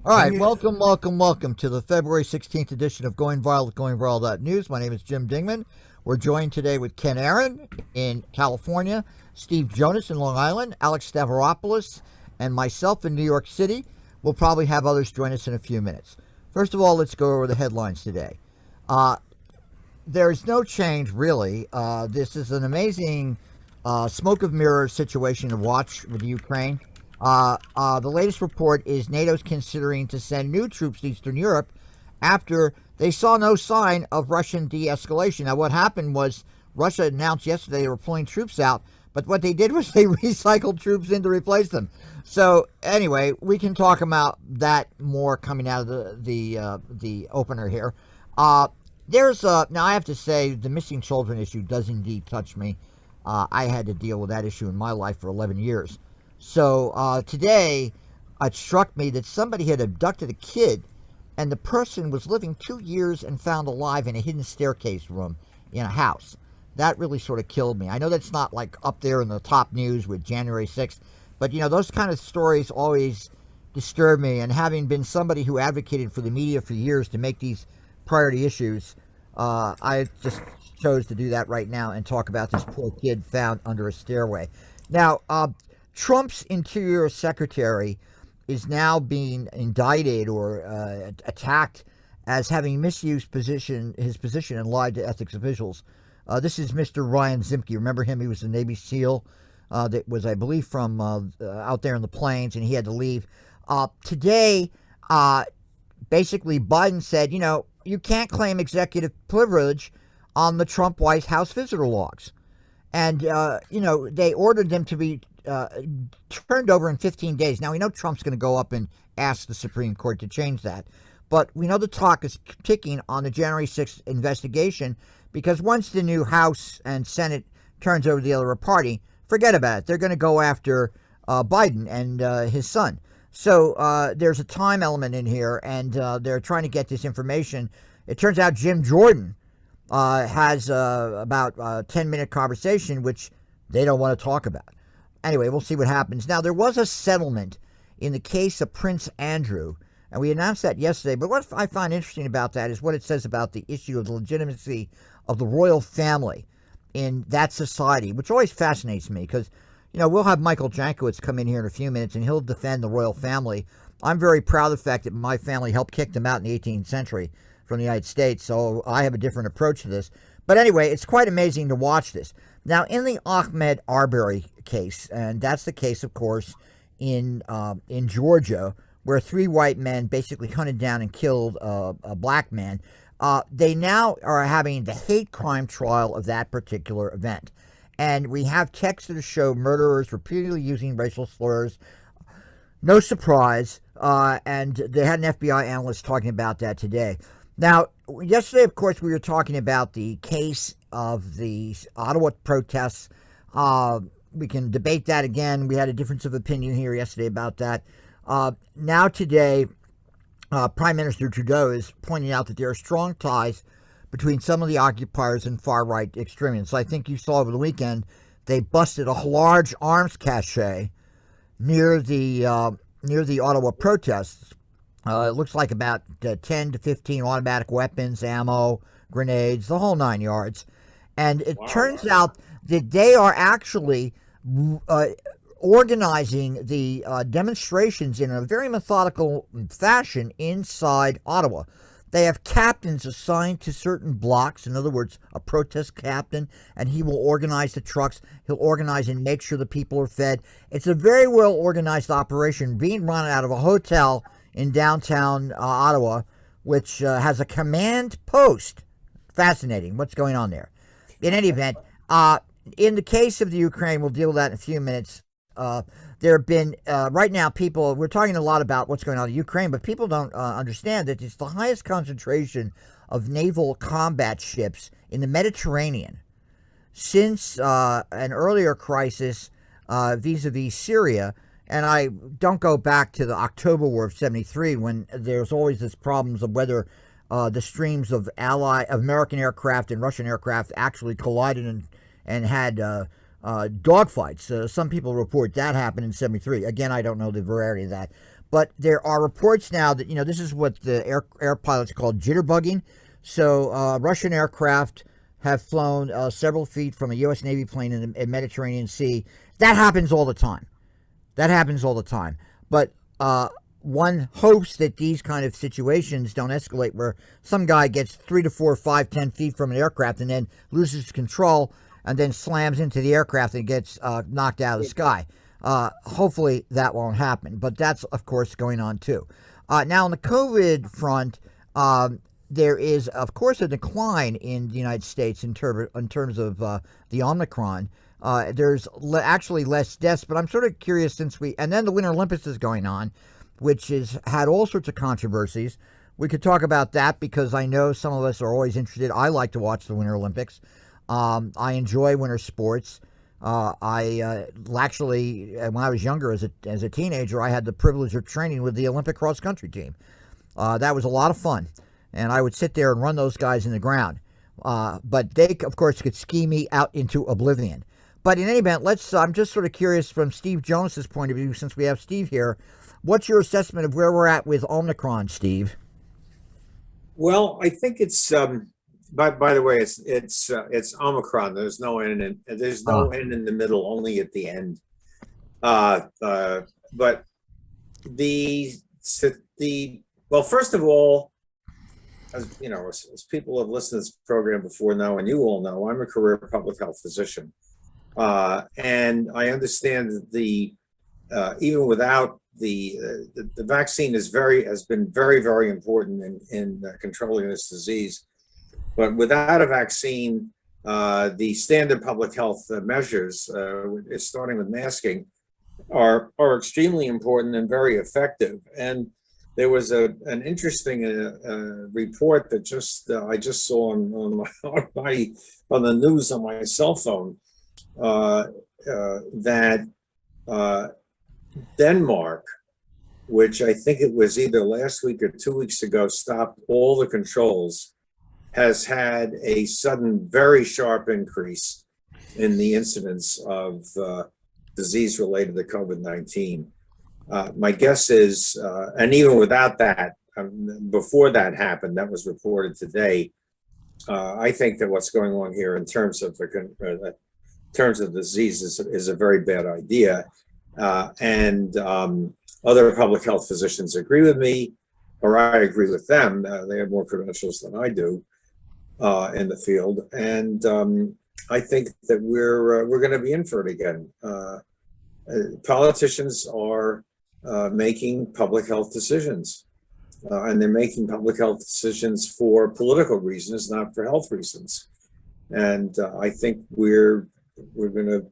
All right, welcome to the February 16th edition of Going Viral at GoingViral.news. My name is Jim Dingeman. We're joined today with Ken Aaron in California, Steve Jonas in Long Island, Alex Stavropoulos, and myself in New York City. We'll probably have others join us in a few minutes. First of all, let's go over the headlines today. There's no change, really. This is an amazing smoke of mirrors situation to watch with Ukraine. The latest report is NATO's considering to send new troops to Eastern Europe after they saw no sign of Russian de-escalation. Now, what happened was Russia announced yesterday they were pulling troops out, but what they did was they recycled troops in to replace them. So, anyway, we can talk about that more coming out of the opener here. Now, I have to say, the missing children issue does indeed touch me. I had to deal with that issue in my life for 11 years. So today, it struck me that somebody had abducted a kid, and the person was living 2 years and found alive in a hidden staircase room in a house. That really sort of killed me. I know that's not like up there in the top news with January 6th, but you know, those kind of stories always disturb me. And having been somebody who advocated for the media for years to make these priority issues, I just chose to do that right now and talk about this poor kid found under a stairway. Now, Trump's Interior Secretary is now being indicted or attacked as having misused his position and lied to ethics officials. This is Mr. Ryan Zimke. Remember him? He was a Navy SEAL that was, I believe, from out there in the plains, and he had to leave. Today, basically, Biden said, you know, you can't claim executive privilege on the Trump White House visitor logs. And, you know, they ordered them to be turned over in 15 days. Now, we know Trump's going to go up and ask the Supreme Court to change that. But we know the talk is ticking on the January 6th investigation, because once the new House and Senate turns over to the other party, forget about it. They're going to go after Biden and his son. So there's a time element in here, and they're trying to get this information. It turns out Jim Jordan has about a 10-minute conversation, which they don't want to talk about. Anyway, we'll see what happens. Now, there was a settlement in the case of Prince Andrew, and we announced that yesterday. But what I find interesting about that is what it says about the issue of the legitimacy of the royal family in that society, which always fascinates me because, you know, we'll have Michael Jankowitz come in here in a few minutes, and he'll defend the royal family. I'm very proud of the fact that my family helped kick them out in the 18th century from the United States, so I have a different approach to this. But anyway, it's quite amazing to watch this. Now, in the Ahmaud Arbery case, and that's the case, of course, in Georgia, where 3 white men basically hunted down and killed a black man, they now are having the hate crime trial of that particular event. And we have texts that show murderers repeatedly using racial slurs. No surprise. And they had an FBI analyst talking about that today. Now, yesterday, of course, we were talking about the case of the Ottawa protests. We can debate that again. We had a difference of opinion here yesterday about that. Now today, Prime Minister Trudeau is pointing out that there are strong ties between some of the occupiers and far-right extremists. I think you saw over the weekend, they busted a large arms cache near the Ottawa protests. It looks like about 10 to 15 automatic weapons, ammo, grenades, the whole 9 yards. And it turns out that they are actually organizing the demonstrations in a very methodical fashion inside Ottawa. They have captains assigned to certain blocks, in other words, a protest captain, and he will organize the trucks. He'll organize and make sure the people are fed. It's a very well-organized operation being run out of a hotel in downtown Ottawa, which has a command post. Fascinating what's going on there. In any event, in the case of the Ukraine, we'll deal with that in a few minutes. There have been, right now, we're talking a lot about what's going on in Ukraine, but people don't understand that it's the highest concentration of naval combat ships in the Mediterranean since an earlier crisis vis-a-vis Syria. And I don't go back to the October War of 73 when there's always this problems of whether the streams of American aircraft and Russian aircraft actually collided and had dogfights. Some people report that happened in 73. Again, I don't know the veracity of that. But there are reports now that, this is what the air pilots call jitterbugging. So Russian aircraft have flown several feet from a U.S. Navy plane in the Mediterranean Sea. That happens all the time. But one hopes that these kind of situations don't escalate where some guy gets 3 to 4, 5, 10 feet from an aircraft and then loses control and then slams into the aircraft and gets knocked out of the sky. Hopefully that won't happen, but that's, of course, going on too. Now, on the COVID front, there is, of course, a decline in the United States in terms of the Omicron. There's actually less deaths, but I'm sort of curious and then the Winter Olympics is going on, which has had all sorts of controversies. We could talk about that because I know some of us are always interested. I like to watch the Winter Olympics. I enjoy winter sports. I actually, when I was younger, as a teenager, I had the privilege of training with the Olympic cross country team. That was a lot of fun, and I would sit there and run those guys in the ground. But they, of course, could ski me out into oblivion. But in any event, I'm just sort of curious from Steve Jonas's point of view, since we have Steve here, what's your assessment of where we're at with Omicron, Steve? Well, I think it's. By the way, it's Omicron. There's no N in N in the middle, only at the end. But well, first of all, as you know, as people have listened to this program before now, and you all know, I'm a career public health physician, and I understand that even without the vaccine has been very, very important in controlling this disease. But without a vaccine, the standard public health measures, starting with masking, are extremely important and very effective. And there was an interesting report that I just saw on the news on my cell phone that Denmark, which I think it was either last week or 2 weeks ago, stopped all the controls, has had a sudden, very sharp increase in the incidence of disease related to COVID-19. My guess is, and even without that, before that happened, that was reported today, I think that what's going on here in terms of disease is a very bad idea. And other public health physicians agree with me, or I agree with them. They have more credentials than I do in the field, and I think that we're going to be in for it again. Politicians are making public health decisions, and they're making public health decisions for political reasons, not for health reasons. And I think we're going to.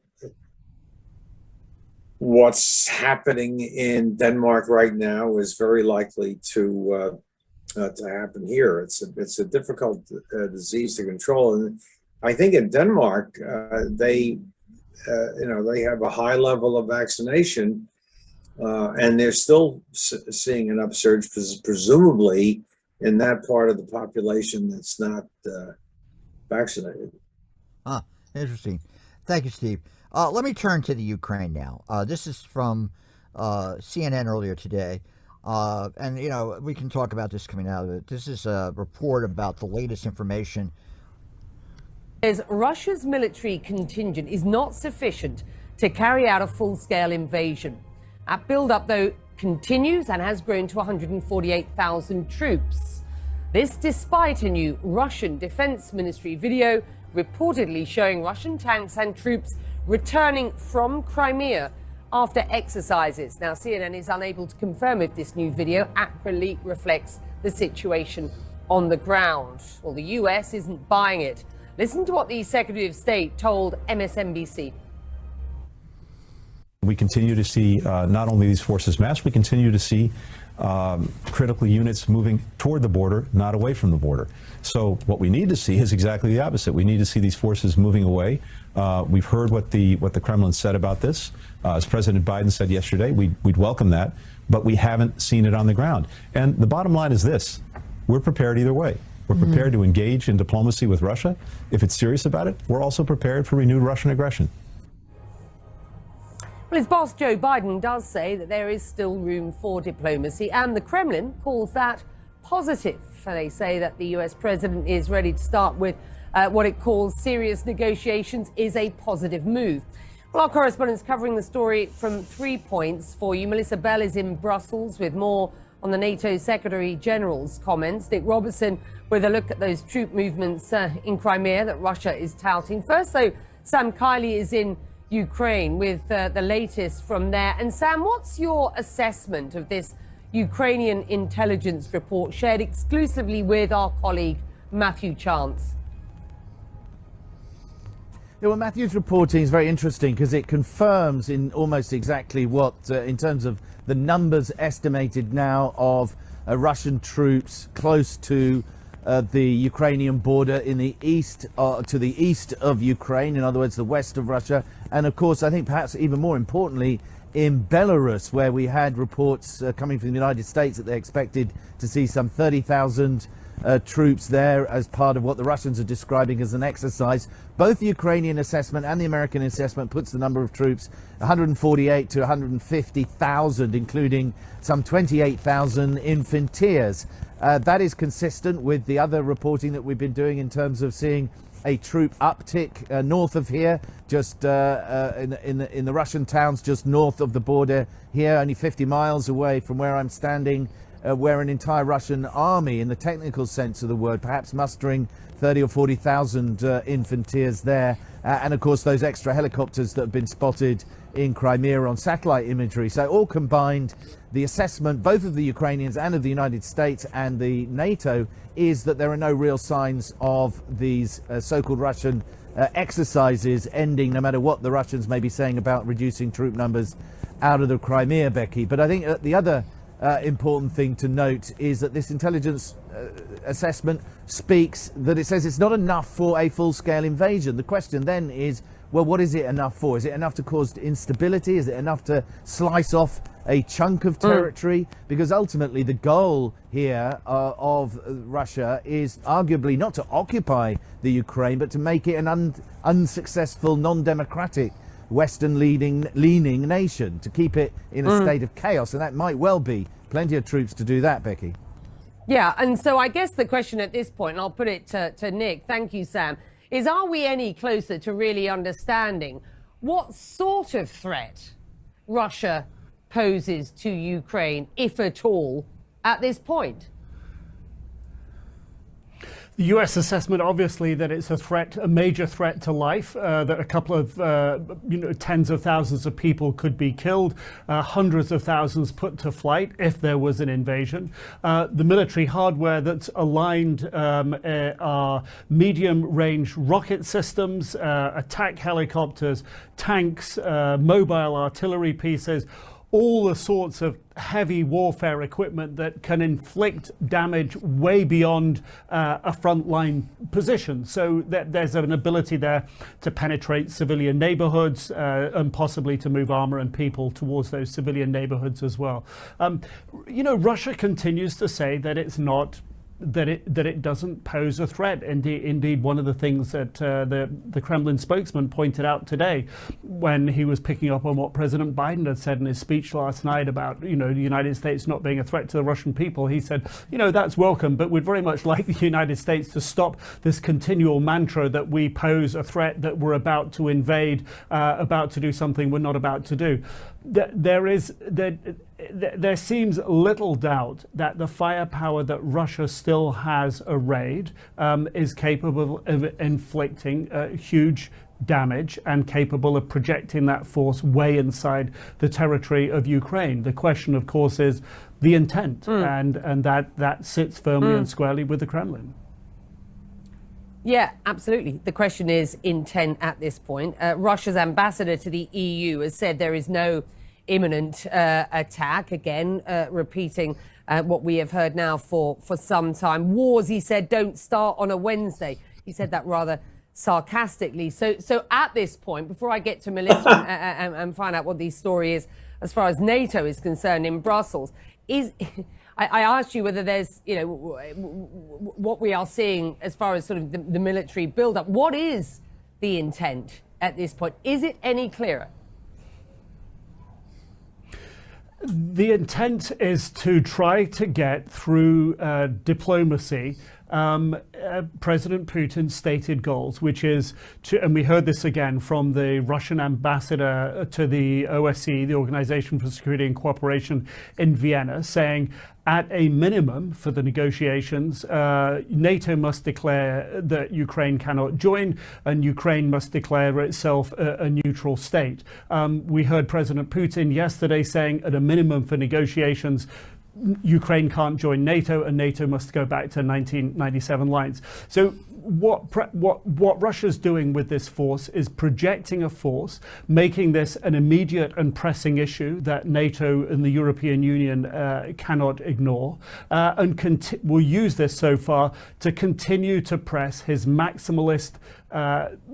What's happening in Denmark right now is very likely to happen here. It's a difficult disease to control, and I think in Denmark they have a high level of vaccination, and they're still seeing an upsurge, presumably in that part of the population that's not vaccinated. Interesting. Thank you, Steve. Let me turn to the Ukraine now. This is from CNN earlier today. And, we can talk about this coming out of it. This is a report about the latest information. Russia's military contingent is not sufficient to carry out a full-scale invasion. That build-up, though, continues and has grown to 148,000 troops. This despite a new Russian Defense Ministry video reportedly showing Russian tanks and troops returning from Crimea after exercises. Now, CNN is unable to confirm if this new video accurately reflects the situation on the ground. Well, the US isn't buying it. Listen to what the Secretary of State told MSNBC. We continue to see not only these forces mass, we continue to see critical units moving toward the border, not away from the border. So what we need to see is exactly the opposite. We need to see these forces moving away. We've heard what the Kremlin said about this. As President Biden said yesterday, we'd welcome that, but we haven't seen it on the ground. And the bottom line is this: we're prepared either way. We're prepared to engage in diplomacy with Russia. If it's serious about it, we're also prepared for renewed Russian aggression. Well, his boss, Joe Biden, does say that there is still room for diplomacy, and the Kremlin calls that positive. They say that the US president is ready to start with what it calls serious negotiations is a positive move. Well, our correspondent's covering the story from 3 points for you. Melissa Bell is in Brussels with more on the NATO Secretary General's comments. Nick Robertson with a look at those troop movements in Crimea that Russia is touting. First, though, Sam Kiley is in Ukraine with the latest from there. And Sam, what's your assessment of this Ukrainian intelligence report shared exclusively with our colleague Matthew Chance? Yeah, well, Matthew's reporting is very interesting because it confirms in almost exactly what, in terms of the numbers estimated now of Russian troops close to the Ukrainian border in the east, to the east of Ukraine, in other words, the west of Russia. And of course, I think perhaps even more importantly, in Belarus, where we had reports coming from the United States that they expected to see some 30,000 troops there as part of what the Russians are describing as an exercise. Both the Ukrainian assessment and the American assessment puts the number of troops 148 to 150,000, including some 28,000 infanteers. That is consistent with the other reporting that we've been doing in terms of seeing a troop uptick north of here, just in the Russian towns just north of the border here, only 50 miles away from where I'm standing, where an entire Russian army, in the technical sense of the word, perhaps mustering 30 or 40,000 infanteers there, and of course those extra helicopters that have been spotted in Crimea on satellite imagery. So all combined, the assessment both of the Ukrainians and of the United States and the NATO is that there are no real signs of these so-called Russian exercises ending, no matter what the Russians may be saying about reducing troop numbers out of the Crimea, Becky. But I think the other important thing to note is that this intelligence assessment speaks that it says it's not enough for a full-scale invasion. The question then is, well, what is it enough for? Is it enough to cause instability? Is it enough to slice off a chunk of territory? Because ultimately the goal here of Russia is arguably not to occupy the Ukraine, but to make it an unsuccessful, non-democratic, Western-leaning nation, to keep it in a state of chaos. And that might well be plenty of troops to do that, Becky. Yeah, and so I guess the question at this point, and I'll put it to Nick, thank you, Sam, is are we any closer to really understanding what sort of threat Russia poses to Ukraine, if at all, at this point? The US assessment, obviously, that it's a threat, a major threat to life, that a couple of, tens of thousands of people could be killed, hundreds of thousands put to flight if there was an invasion. The military hardware that's aligned are medium-range rocket systems, attack helicopters, tanks, mobile artillery pieces, all the sorts of heavy warfare equipment that can inflict damage way beyond a frontline position. So there's an ability there to penetrate civilian neighborhoods and possibly to move armor and people towards those civilian neighborhoods as well. Russia continues to say that it's not that it doesn't pose a threat. Indeed, one of the things that the Kremlin spokesman pointed out today, when he was picking up on what President Biden had said in his speech last night about the United States not being a threat to the Russian people, he said, that's welcome, but we'd very much like the United States to stop this continual mantra that we pose a threat, that we're about to invade, about to do something we're not about to do. There seems little doubt that the firepower that Russia still has arrayed is capable of inflicting huge damage and capable of projecting that force way inside the territory of Ukraine. The question, of course, is the intent, and that sits firmly and squarely with the Kremlin. Yeah, absolutely. The question is intent at this point. Russia's ambassador to the EU has said there is no imminent attack, again, repeating what we have heard now for some time. Wars, he said, don't start on a Wednesday. He said that rather sarcastically. So at this point, before I get to Melissa and find out what the story is as far as NATO is concerned in Brussels, I asked you whether there's, what we are seeing as far as sort of the military build-up. What is the intent at this point? Is it any clearer? The intent is to try to get through diplomacy President Putin's stated goals, which is to, and we heard this again from the Russian ambassador to the OSCE, the Organization for Security and Cooperation in Vienna, saying at a minimum for the negotiations, NATO must declare that Ukraine cannot join and Ukraine must declare itself a neutral state. We heard President Putin yesterday saying at a minimum for negotiations, Ukraine can't join NATO and NATO must go back to 1997 lines. So what Russia's doing with this force is projecting a force, making this an immediate and pressing issue that NATO and the European Union cannot ignore, and will use this so far to continue to press his maximalist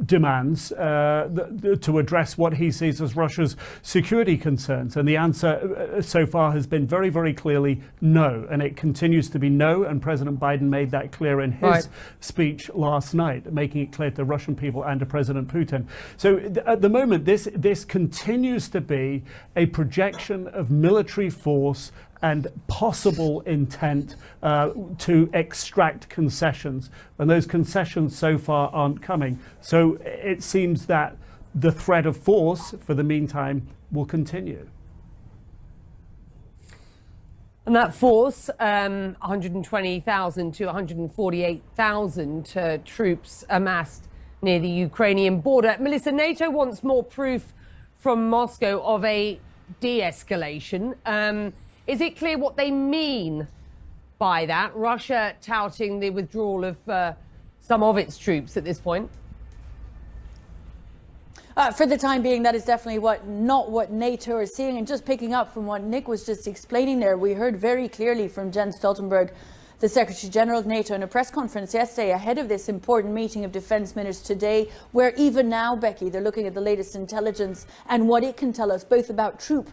demands to address what he sees as Russia's security concerns. And the answer so far has been very, very clearly no. And it continues to be no. And President Biden made that clear in his speech last night, making it clear to the Russian people and to President Putin. So at the moment, this continues to be a projection of military force and possible intent to extract concessions. And those concessions so far aren't coming. So it seems that the threat of force, for the meantime, will continue. And that force, 120,000 to 148,000 troops amassed near the Ukrainian border. Melissa, NATO wants more proof from Moscow of a de-escalation. Is it clear what they mean by that? Russia touting the withdrawal of some of its troops at this point? For the time being, that is definitely not what NATO are seeing. And just picking up from what Nick was just explaining there, we heard very clearly from Jens Stoltenberg, the Secretary General of NATO, in a press conference yesterday ahead of this important meeting of defense ministers today, where even now, Becky, they're looking at the latest intelligence and what it can tell us both about troop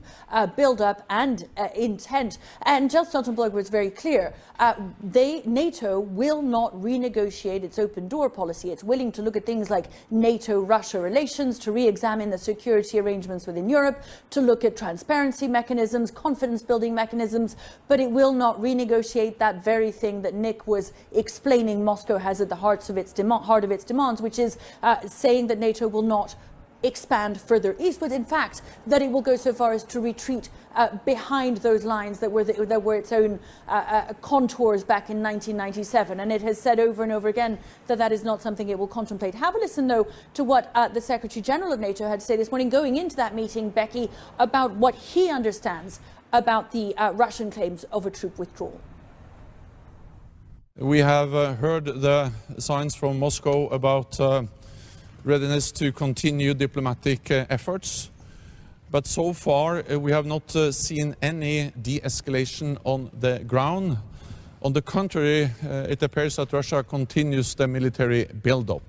build-up and intent. And Jens Stoltenberg was very clear. NATO will not renegotiate its open door policy. It's willing to look at things like NATO-Russia relations, to re-examine the security arrangements within Europe, to look at transparency mechanisms, confidence-building mechanisms, but it will not renegotiate that very thing that Nick was explaining Moscow has at the heart of its demands, which is saying that NATO will not expand further eastwards. In fact, that it will go so far as to retreat behind those lines that were its own contours back in 1997. And it has said over and over again that that is not something it will contemplate. Have a listen, though, to what the Secretary General of NATO had to say this morning going into that meeting, Becky, about what he understands about the Russian claims of a troop withdrawal. We have heard the signs from Moscow about readiness to continue diplomatic efforts, but so far we have not seen any de-escalation on the ground. On the contrary, it appears that Russia continues the military build-up.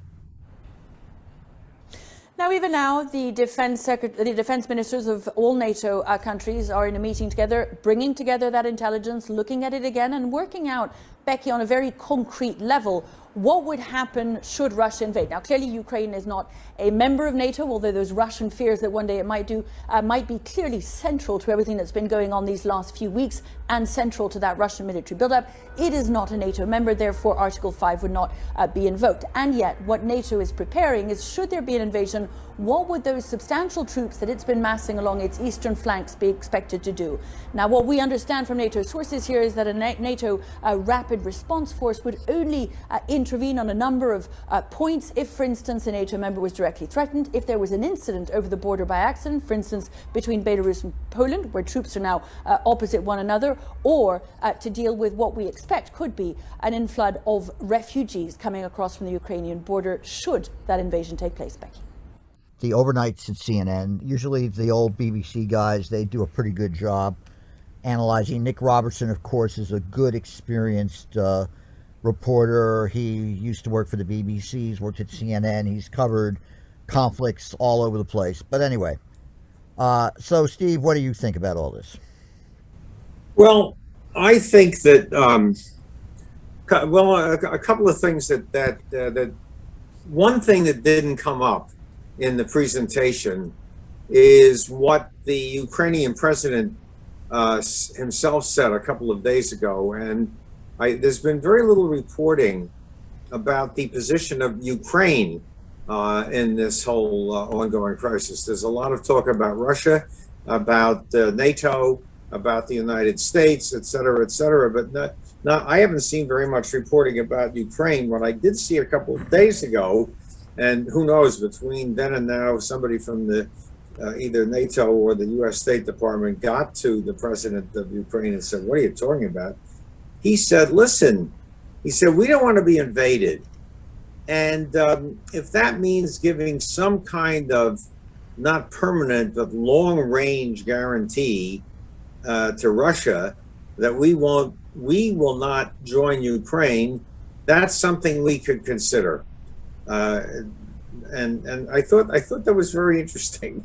Now, even now, the defense ministers of all NATO countries are in a meeting together, bringing together that intelligence, looking at it again and working out, Becky, on a very concrete level, what would happen should Russia invade. Now, clearly, Ukraine is not a member of NATO, although those Russian fears that one day it might do might be clearly central to everything that's been going on these last few weeks and central to that Russian military buildup. It is not a NATO member, therefore Article 5 would not be invoked. And yet, what NATO is preparing is, should there be an invasion, what would those substantial troops that it's been massing along its eastern flanks be expected to do? Now, what we understand from NATO sources here is that a NATO rapid response force would only intervene on a number of points if, for instance, a NATO member was directly threatened, if there was an incident over the border by accident, for instance, between Belarus and Poland, where troops are now opposite one another, or to deal with what we expect could be an inflood of refugees coming across from the Ukrainian border should that invasion take place, Becky. The overnights at CNN, usually the old BBC guys, they do a pretty good job analyzing. Nick Robertson, of course, is a good, experienced reporter. He used to work for the BBC. He's worked at CNN. He's covered conflicts all over the place. But anyway, so Steve, what do you think about all this? Well, I think that a couple of things that one thing that didn't come up in the presentation is what the Ukrainian president himself said a couple of days ago, and there's been very little reporting about the position of Ukraine in this whole ongoing crisis. There's a lot of talk about Russia, about NATO, about the United States, et cetera, but I haven't seen very much reporting about Ukraine. What I did see a couple of days ago, and who knows, between then and now, somebody from the either NATO or the U.S. State Department got to the president of Ukraine and said, "What are you talking about?" He said, "Listen," he said, "we don't want to be invaded. And if that means giving some kind of not permanent but long-range guarantee to Russia that we will not join Ukraine, that's something we could consider." And I thought that was very interesting.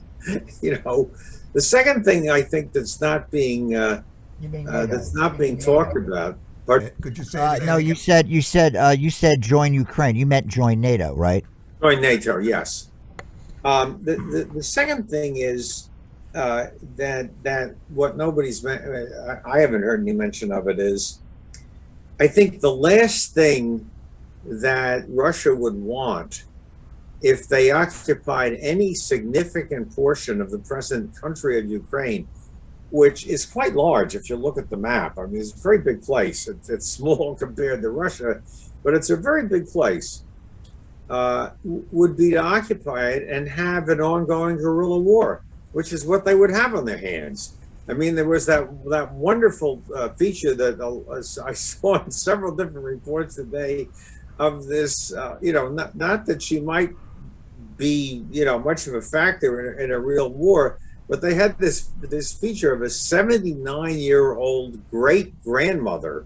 You know, the second thing I think that's not being talked about. But Could you say that No, again? you said join Ukraine. You meant join NATO, right? join NATO, yes. The second thing is that what nobody's I haven't heard any mention of it is, I think the last thing that Russia would want if they occupied any significant portion of the present country of Ukraine, which is quite large if you look at the map. I mean, it's a very big place. It's small compared to Russia, but it's a very big place, would be to occupy it and have an ongoing guerrilla war, which is what they would have on their hands. I mean, there was that wonderful feature that I saw in several different reports today of this, not that she might be, much of a factor in a real war, but they had this feature of a 79-year-old great-grandmother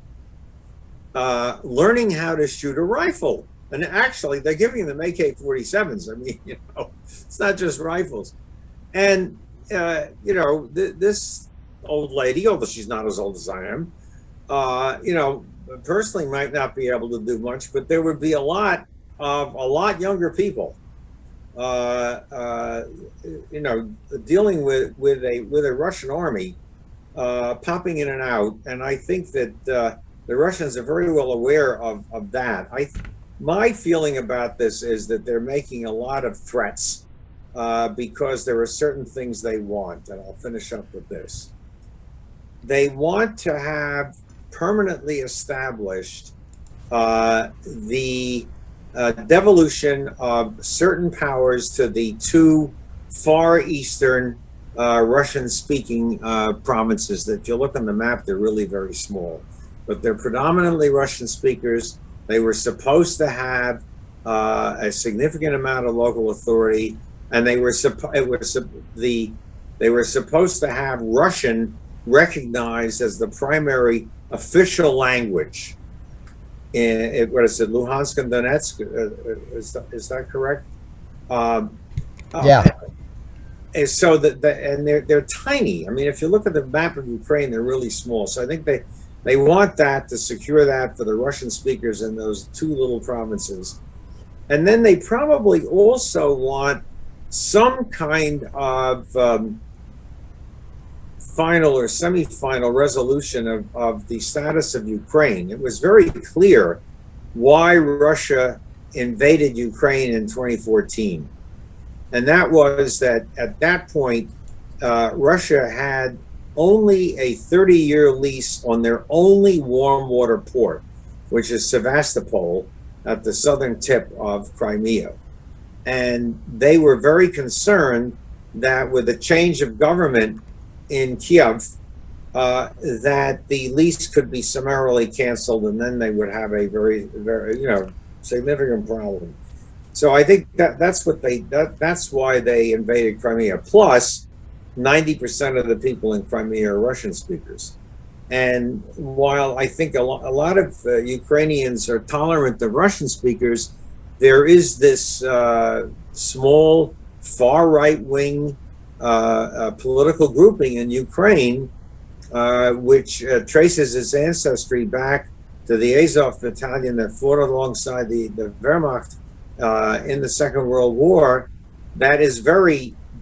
learning how to shoot a rifle. And actually, they're giving them AK-47s. I mean, it's not just rifles. And, this old lady, although she's not as old as I am, personally might not be able to do much, but there would be a lot younger people dealing with a Russian army popping in and out, and I think that the Russians are very well aware of that. My feeling about this is that they're making a lot of threats because there are certain things they want, and I'll finish up with this. They want to have permanently established the devolution of certain powers to the two far eastern Russian-speaking provinces. That if you look on the map, they're really very small, but they're predominantly Russian speakers. They were supposed to have a significant amount of local authority, and they were supposed to have Russian recognized as the primary official language. What is it, Luhansk and Donetsk? Is that correct? Yeah. And so they're tiny. I mean, if you look at the map of Ukraine, they're really small. So I think they want that to secure that for the Russian speakers in those two little provinces. And then they probably also want some kind of final or semi-final resolution of the status of Ukraine. It was very clear why Russia invaded Ukraine in 2014. And that was that at that point, Russia had only a 30-year lease on their only warm water port, which is Sevastopol at the southern tip of Crimea. And they were very concerned that with the change of government in Kiev, that the lease could be summarily canceled, and then they would have a very, very, significant problem. So I think that's why they invaded Crimea. Plus, 90% of the people in Crimea are Russian speakers. And while I think a lot of Ukrainians are tolerant of Russian speakers, there is this small far right wing political grouping in Ukraine, which traces its ancestry back to the Azov battalion that fought alongside the Wehrmacht in the Second World War, that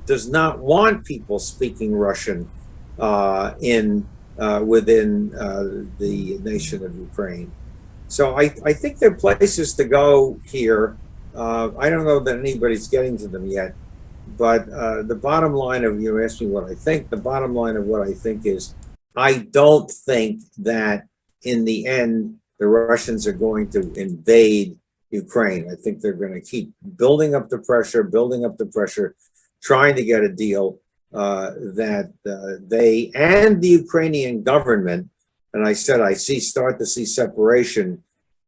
does not want people speaking Russian in within the nation of Ukraine. So I think there are places to go here. I don't know that anybody's getting to them yet, but the bottom line of, you asked me what I think, the bottom line of what I think is, I don't think that in the end, the Russians are going to invade Ukraine. I think they're going to keep building up the pressure, trying to get a deal that they and the Ukrainian government, and I said I start to see separation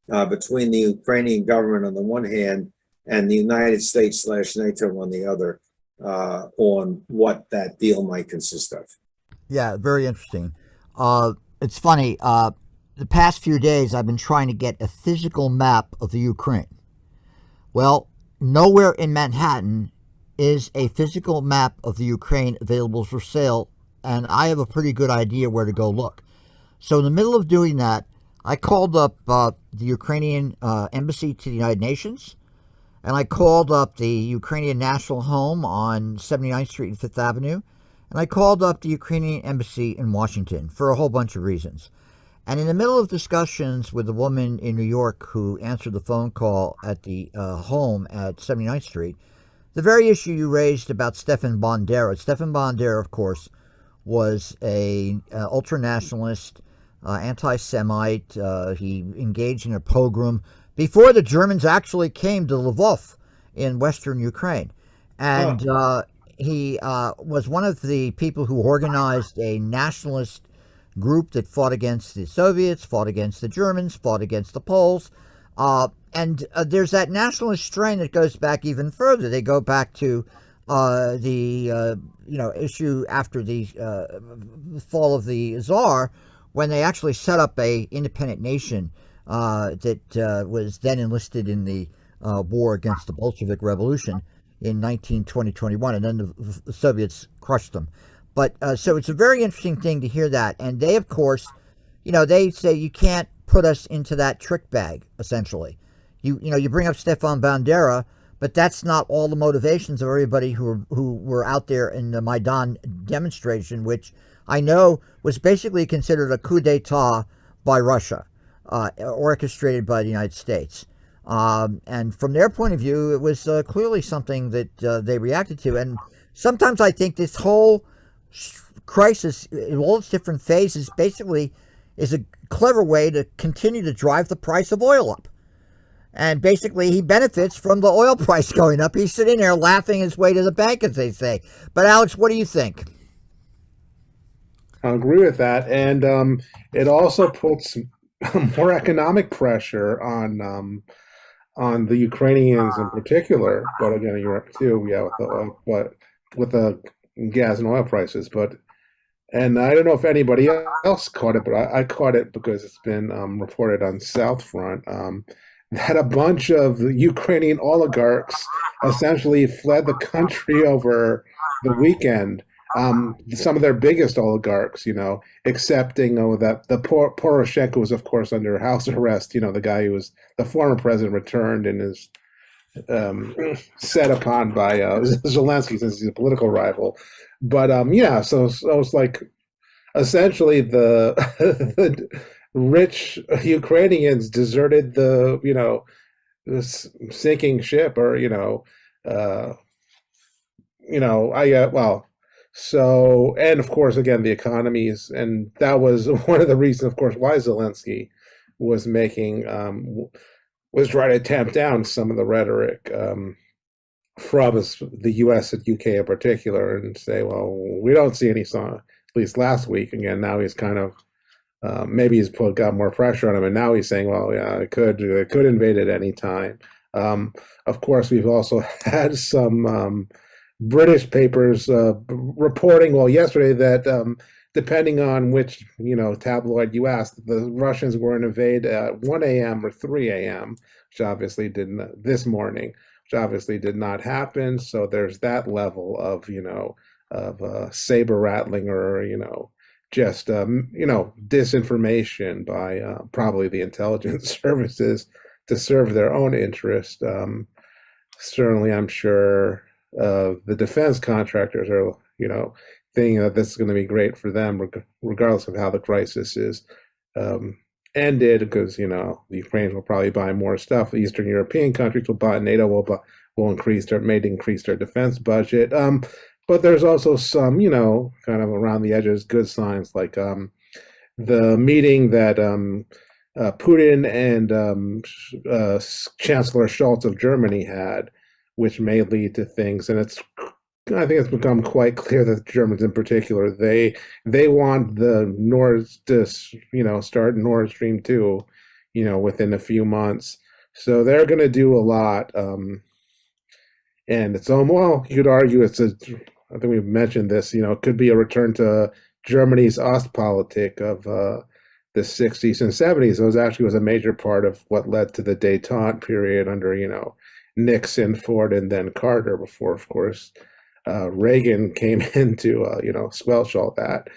between the Ukrainian government on the one hand and the United States / NATO on the other, on what that deal might consist of. Yeah, very interesting. It's funny. The past few days, I've been trying to get a physical map of the Ukraine. Well, nowhere in Manhattan is a physical map of the Ukraine available for sale, and I have a pretty good idea where to go look. So in the middle of doing that, I called up the Ukrainian embassy to the United Nations, and I called up the Ukrainian National Home on 79th Street and 5th Avenue, and I called up the Ukrainian embassy in Washington for a whole bunch of reasons. And in the middle of discussions with a woman in New York who answered the phone call at the home at 79th Street, the very issue you raised about Stefan Bandera. Stefan Bandera, of course, was a ultra-nationalist, anti-Semite. He engaged in a pogrom before the Germans actually came to Lvov in western Ukraine. And he was one of the people who organized a nationalist group that fought against the Soviets, fought against the Germans, fought against the Poles. And there's that nationalist strain that goes back even further. They go back to the issue after the fall of the Tsar, when they actually set up a independent nation that was then enlisted in the war against the Bolshevik Revolution in 1920-21, and then the Soviets crushed them. But so it's a very interesting thing to hear that. And they, of course, they say you can't put us into that trick bag, essentially. You bring up Stefan Bandera, but that's not all the motivations of everybody who were out there in the Maidan demonstration, which I know was basically considered a coup d'etat by Russia, orchestrated by the United States. And from their point of view, it was clearly something that they reacted to. And sometimes I think this whole crisis, in all its different phases, basically is a clever way to continue to drive the price of oil up. And basically, he benefits from the oil price going up. He's sitting there laughing his way to the bank, as they say. But Alex, what do you think? I agree with that, and it also puts more economic pressure on the Ukrainians in particular, but again, Europe too. Yeah, with the oil, but with the gas and oil prices. And I don't know if anybody else caught it, but I caught it because it's been reported on South Front that a bunch of Ukrainian oligarchs essentially fled the country over the weekend. Some of their biggest oligarchs, accepting that the Poroshenko was, of course, under house arrest. The guy who was the former president returned and is set upon by Zelensky, since he's a political rival. But so it's like essentially the rich Ukrainians deserted the this sinking ship, or So, and of course, again, the economies, and that was one of the reasons, of course, why Zelensky was was trying to tamp down some of the rhetoric from the U.S. and U.K. in particular, and say, well, we don't see any sign. At least last week, again, now he's kind of maybe he's got more pressure on him, and now he's saying, well, yeah, it could invade at any time. Of course, we've also had some British papers reporting, yesterday, that depending on which tabloid you asked, the Russians were going to invade at 1 a.m. or 3 a.m., which obviously didn't this morning, which obviously did not happen. So there's that level of saber rattling, or just disinformation by probably the intelligence services to serve their own interest. Certainly, I'm sure the defense contractors are thinking that this is going to be great for them, regardless of how the crisis is ended, because the Ukrainians will probably buy more stuff. Eastern European countries will buy. NATO will increase their defense budget. But there's also some, kind of around the edges, good signs, like the meeting that Putin and Chancellor Scholz of Germany had, which may lead to things. And I think it's become quite clear that the Germans, in particular, they want the start Nord Stream 2, within a few months. So they're going to do a lot. And it's well, you could argue I think we've mentioned this, it could be a return to Germany's Ostpolitik of the 60s and 70s. Those actually was a major part of what led to the détente period under, Nixon, Ford, and then Carter, before, of course, Reagan came in to, squelch all that.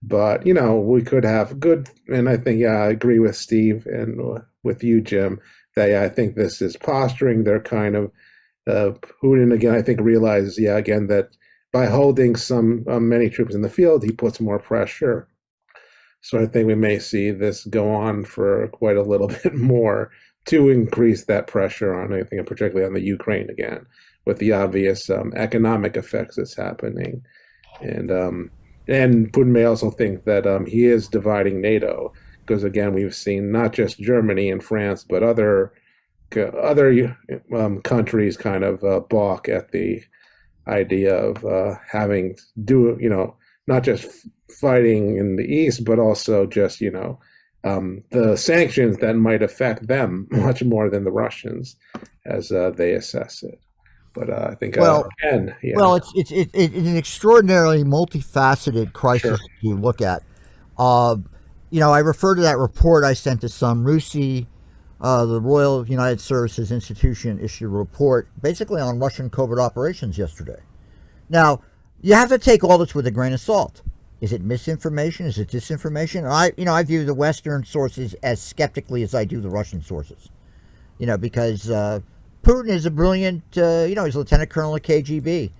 But, we could have good, and I think, I agree with Steve and with you, Jim, that I think this is posturing. They're kind of, Putin, again, I think realizes, that by holding many troops in the field, he puts more pressure. So I think we may see this go on for quite a little bit more to increase that pressure on, I think, particularly on the Ukraine again, with the obvious economic effects that's happening. And Putin may also think that he is dividing NATO, because again, we've seen not just Germany and France, but other countries kind of balk at the idea of not just fighting in the East, but also just, the sanctions that might affect them much more than the Russians as they assess it. But I think, well, it's an extraordinarily multifaceted crisis to look at. I refer to that report I sent to some RUSI, the Royal United Services Institution issued a report basically on Russian covert operations yesterday. Now, you have to take all this with a grain of salt. Is it misinformation? Is it disinformation? I view the Western sources as skeptically as I do the Russian sources. Because Putin is a brilliant, he's lieutenant colonel of KGB.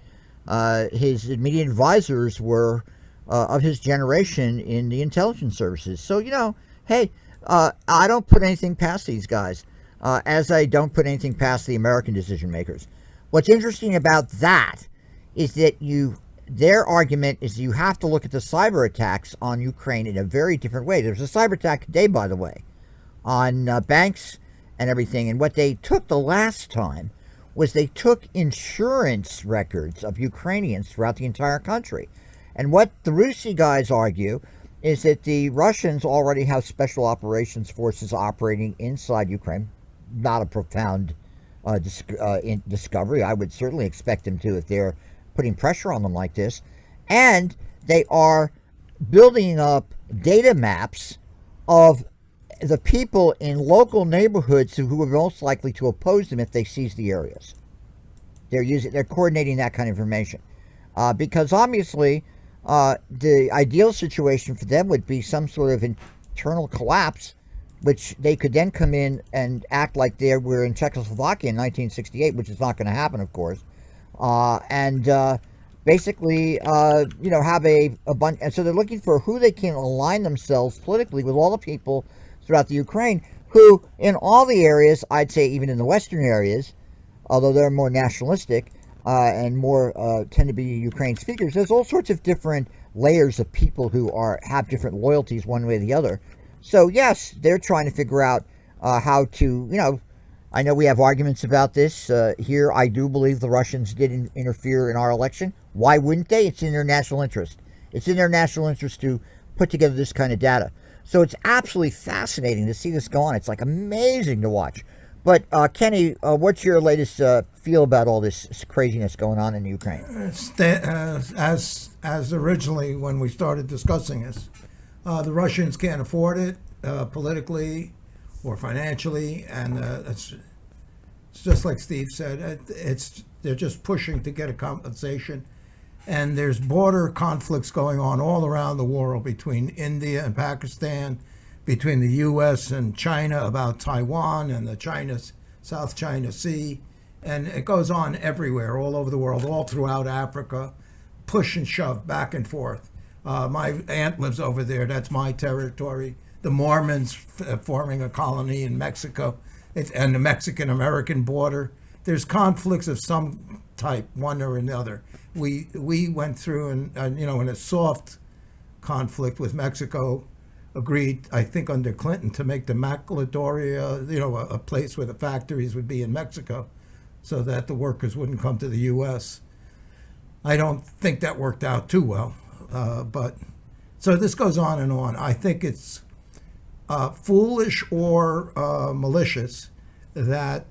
His immediate advisors were of his generation in the intelligence services. So, hey, I don't put anything past these guys, as I don't put anything past the American decision makers. What's interesting about that is that their argument is you have to look at the cyber attacks on Ukraine in a very different way. There was a cyber attack today, by the way, on banks and everything. And what they took the last time was they took insurance records of Ukrainians throughout the entire country. And what the Rusi guys argue is that the Russians already have special operations forces operating inside Ukraine. Not a profound discovery. I would certainly expect them to if they're putting pressure on them like this. And they are building up data maps of the people in local neighborhoods who are most likely to oppose them if they seize the areas. They're coordinating that kind of information. Because obviously the ideal situation for them would be some sort of internal collapse, which they could then come in and act like they were in Czechoslovakia in 1968, which is not going to happen, of course. Basically, have a bunch. And so they're looking for who they can align themselves politically with all the people throughout the Ukraine who, in all the areas, I'd say even in the Western areas, although they're more nationalistic and more tend to be Ukraine's figures, there's all sorts of different layers of people who have different loyalties one way or the other. So, yes, they're trying to figure out how to, I know we have arguments about this here. I do believe the Russians did interfere in our election. Why wouldn't they? It's in their national interest. It's in their national interest to put together this kind of data. So it's absolutely fascinating to see this go on. It's like amazing to watch. But Kenny, what's your latest feel about all this craziness going on in Ukraine? As originally when we started discussing this, the Russians can't afford it politically or financially, and it's just like Steve said. They're just pushing to get a compensation, and there's border conflicts going on all around the world between India and Pakistan, between the U.S. and China about Taiwan and the South China Sea, and it goes on everywhere, all over the world, all throughout Africa. push and shove back and forth. My aunt lives over there. That's my territory. The Mormons forming a colony in Mexico, and the Mexican-American border. There's conflicts of some type, one or another. We went through, in a soft conflict with Mexico, agreed, I think under Clinton, to make the Maquiladora, a place where the factories would be in Mexico, so that the workers wouldn't come to the U.S. I don't think that worked out too well, but so this goes on and on. I think it's foolish or malicious that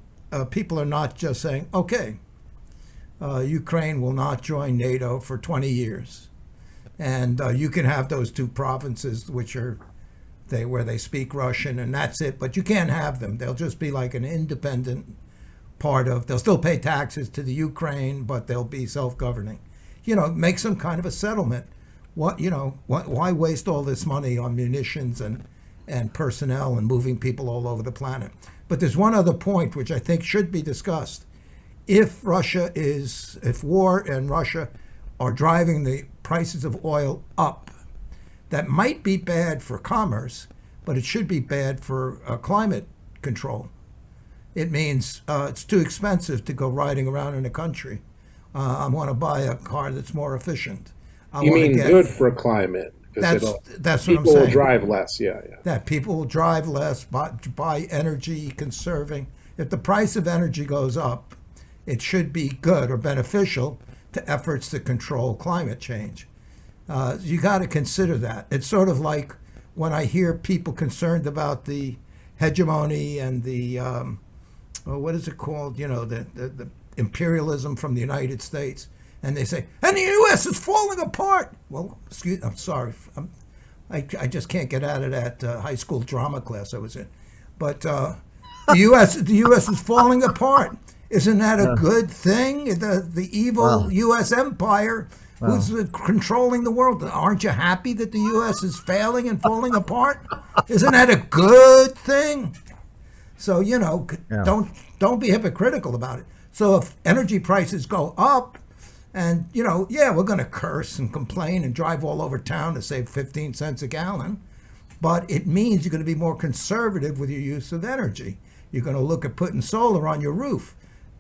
people are not just saying, okay, Ukraine will not join NATO for 20 years. And you can have those two provinces where they speak Russian, and that's it. But you can't have them. They'll just be like an independent part of. They'll still pay taxes to the Ukraine, but they'll be self-governing. Make some kind of a settlement. Why waste all this money on munitions and personnel and moving people all over the planet? But there's one other point which I think should be discussed. If war and Russia are driving the prices of oil up, that might be bad for commerce, but it should be bad for climate control. It means it's too expensive to go riding around in the country. I want to buy a car that's more efficient. You mean good for climate? That's what I'm saying. People will drive less, yeah. That people will drive less, buy energy conserving. If the price of energy goes up, it should be good or beneficial to efforts to control climate change. You got to consider that. It's sort of like when I hear people concerned about the hegemony and the, what is it called? The imperialism from the United States. And they say, and the U.S. is falling apart. Well, I'm sorry. I just can't get out of that high school drama class I was in. But the U.S. is falling apart. Isn't that a good thing? The evil U.S. empire who's controlling the world. Aren't you happy that the U.S. is failing and falling apart? Isn't that a good thing? So, don't be hypocritical about it. So if energy prices go up, and, we're going to curse and complain and drive all over town to save 15 cents a gallon, but it means you're going to be more conservative with your use of energy. You're going to look at putting solar on your roof.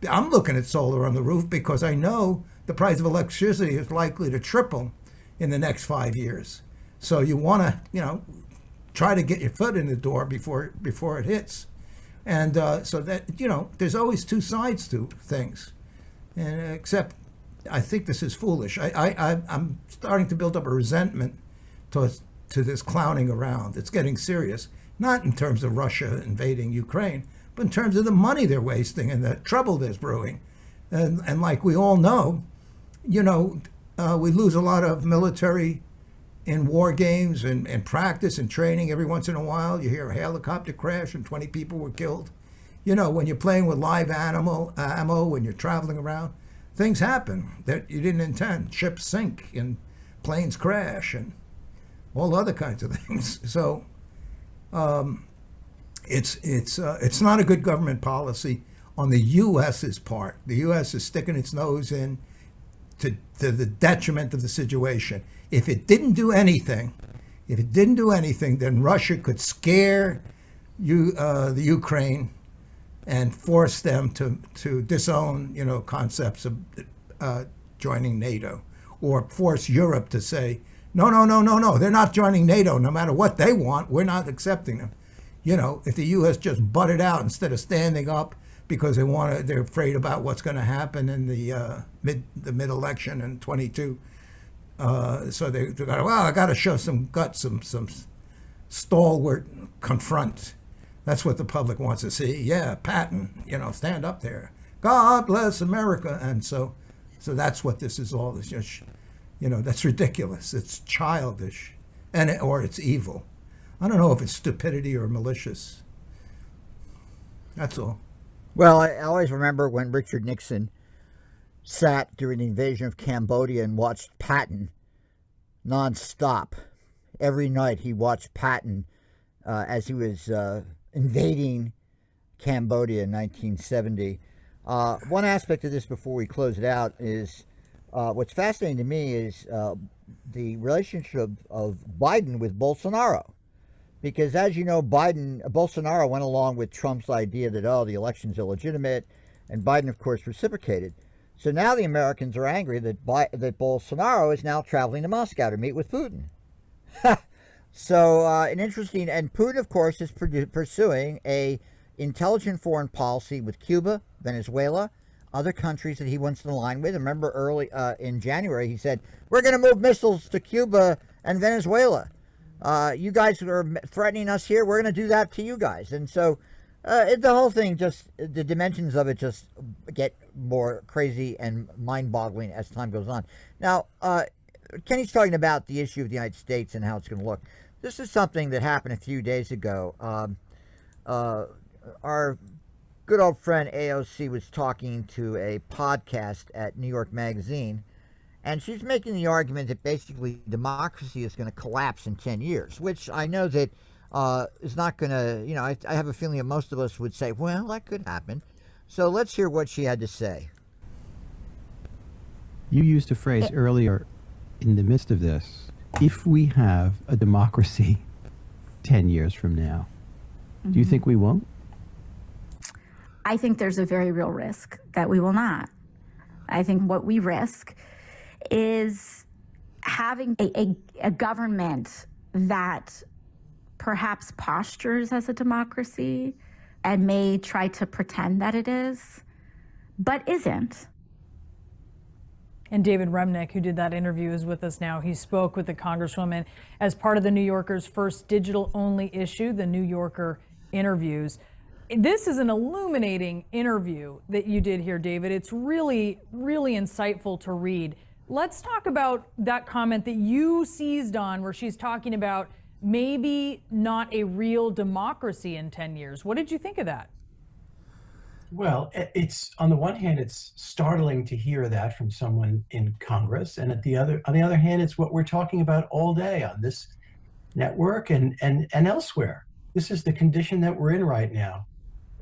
I'm looking at solar on the roof because I know the price of electricity is likely to triple in the next 5 years. So you want to, try to get your foot in the door before it hits. And so that, there's always two sides to things. And except I think this is foolish. I'm starting to build up a resentment to this clowning around. It's getting serious, not in terms of Russia invading Ukraine, but in terms of the money they're wasting and the trouble there's brewing. And like we all know, we lose a lot of military in war games and practice and training. Every once in a while, you hear a helicopter crash and 20 people were killed. When you're playing with live ammo, when you're traveling around, things happen that you didn't intend. Ships sink and planes crash and all other kinds of things. So it's not a good government policy on the U.S.'s part. The U.S. is sticking its nose in to the detriment of the situation. If it didn't do anything, then Russia could scare the Ukraine and force them to disown, concepts of joining NATO, or force Europe to say, no, they're not joining NATO. No matter what they want, we're not accepting them. If the U.S. just butted out instead of standing up because they're afraid about what's going to happen in the mid-election in 22. So they got, I got to show some guts, some stalwart confront. That's what the public wants to see. Yeah, Patton, stand up there. God bless America. And so that's what this is all. It's just, that's ridiculous. It's childish, or it's evil. I don't know if it's stupidity or malicious. That's all. Well, I always remember when Richard Nixon sat during the invasion of Cambodia and watched Patton nonstop. Every night he watched Patton as he was invading Cambodia in 1970. One aspect of this before we close it out is what's fascinating to me is the relationship of Biden with Bolsonaro. Because as you know, Bolsonaro went along with Trump's idea that, the election's illegitimate, and Biden, of course, reciprocated. So now the Americans are angry that Bolsonaro is now traveling to Moscow to meet with Putin. So an interesting, and Putin, of course, is pursuing a intelligent foreign policy with Cuba, Venezuela, other countries that he wants to align with. Remember early in January, he said, we're going to move missiles to Cuba and Venezuela. You guys are threatening us here. We're going to do that to you guys. And so the whole thing, just the dimensions of it just get more crazy and mind-boggling as time goes on. Now, Kenny's talking about the issue of the United States and how it's going to look. This is something that happened a few days ago. Our good old friend AOC was talking to a podcast at New York Magazine, and she's making the argument that basically democracy is going to collapse in 10 years, which I know that is not going to, I have a feeling that most of us would say, well, that could happen. So let's hear what she had to say. You used a phrase earlier in the midst of this, if we have a democracy 10 years from now, do you think we won't? I think there's a very real risk that we will not. I think what we risk is having a government that perhaps postures as a democracy and may try to pretend that it is, but isn't. And David Remnick, who did that interview, is with us now. He spoke with the Congresswoman as part of the New Yorker's first digital-only issue, the New Yorker Interviews. This is an illuminating interview that you did here, David. It's really, really insightful to read. Let's talk about that comment that you seized on where she's talking about maybe not a real democracy in 10 years. What did you think of that? Well, it's on the one hand, it's startling to hear that from someone in Congress, and on the other hand, it's what we're talking about all day on this network and elsewhere. This is the condition that we're in right now.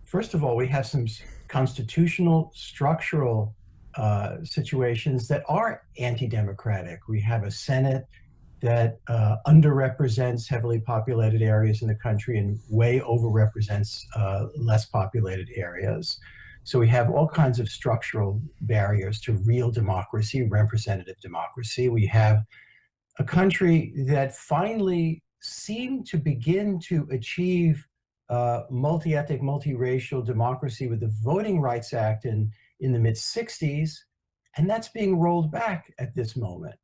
First of all, we have some constitutional, structural situations that are anti-democratic. We have a Senate that underrepresents heavily populated areas in the country and way overrepresents less populated areas. So we have all kinds of structural barriers to real democracy, representative democracy. We have a country that finally seemed to begin to achieve multi-ethnic, multiracial democracy with the Voting Rights Act in the mid-60s, and that's being rolled back at this moment.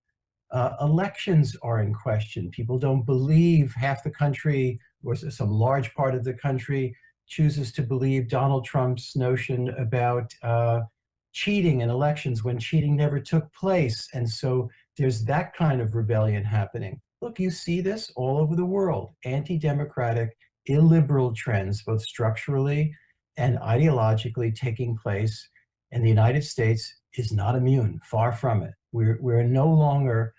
Elections are in question. People don't believe, half the country, or some large part of the country, chooses to believe Donald Trump's notion about cheating in elections when cheating never took place. And so there's that kind of rebellion happening. Look, you see this all over the world. Anti-democratic, illiberal trends, both structurally and ideologically taking place. And the United States is not immune, far from it. We're no longer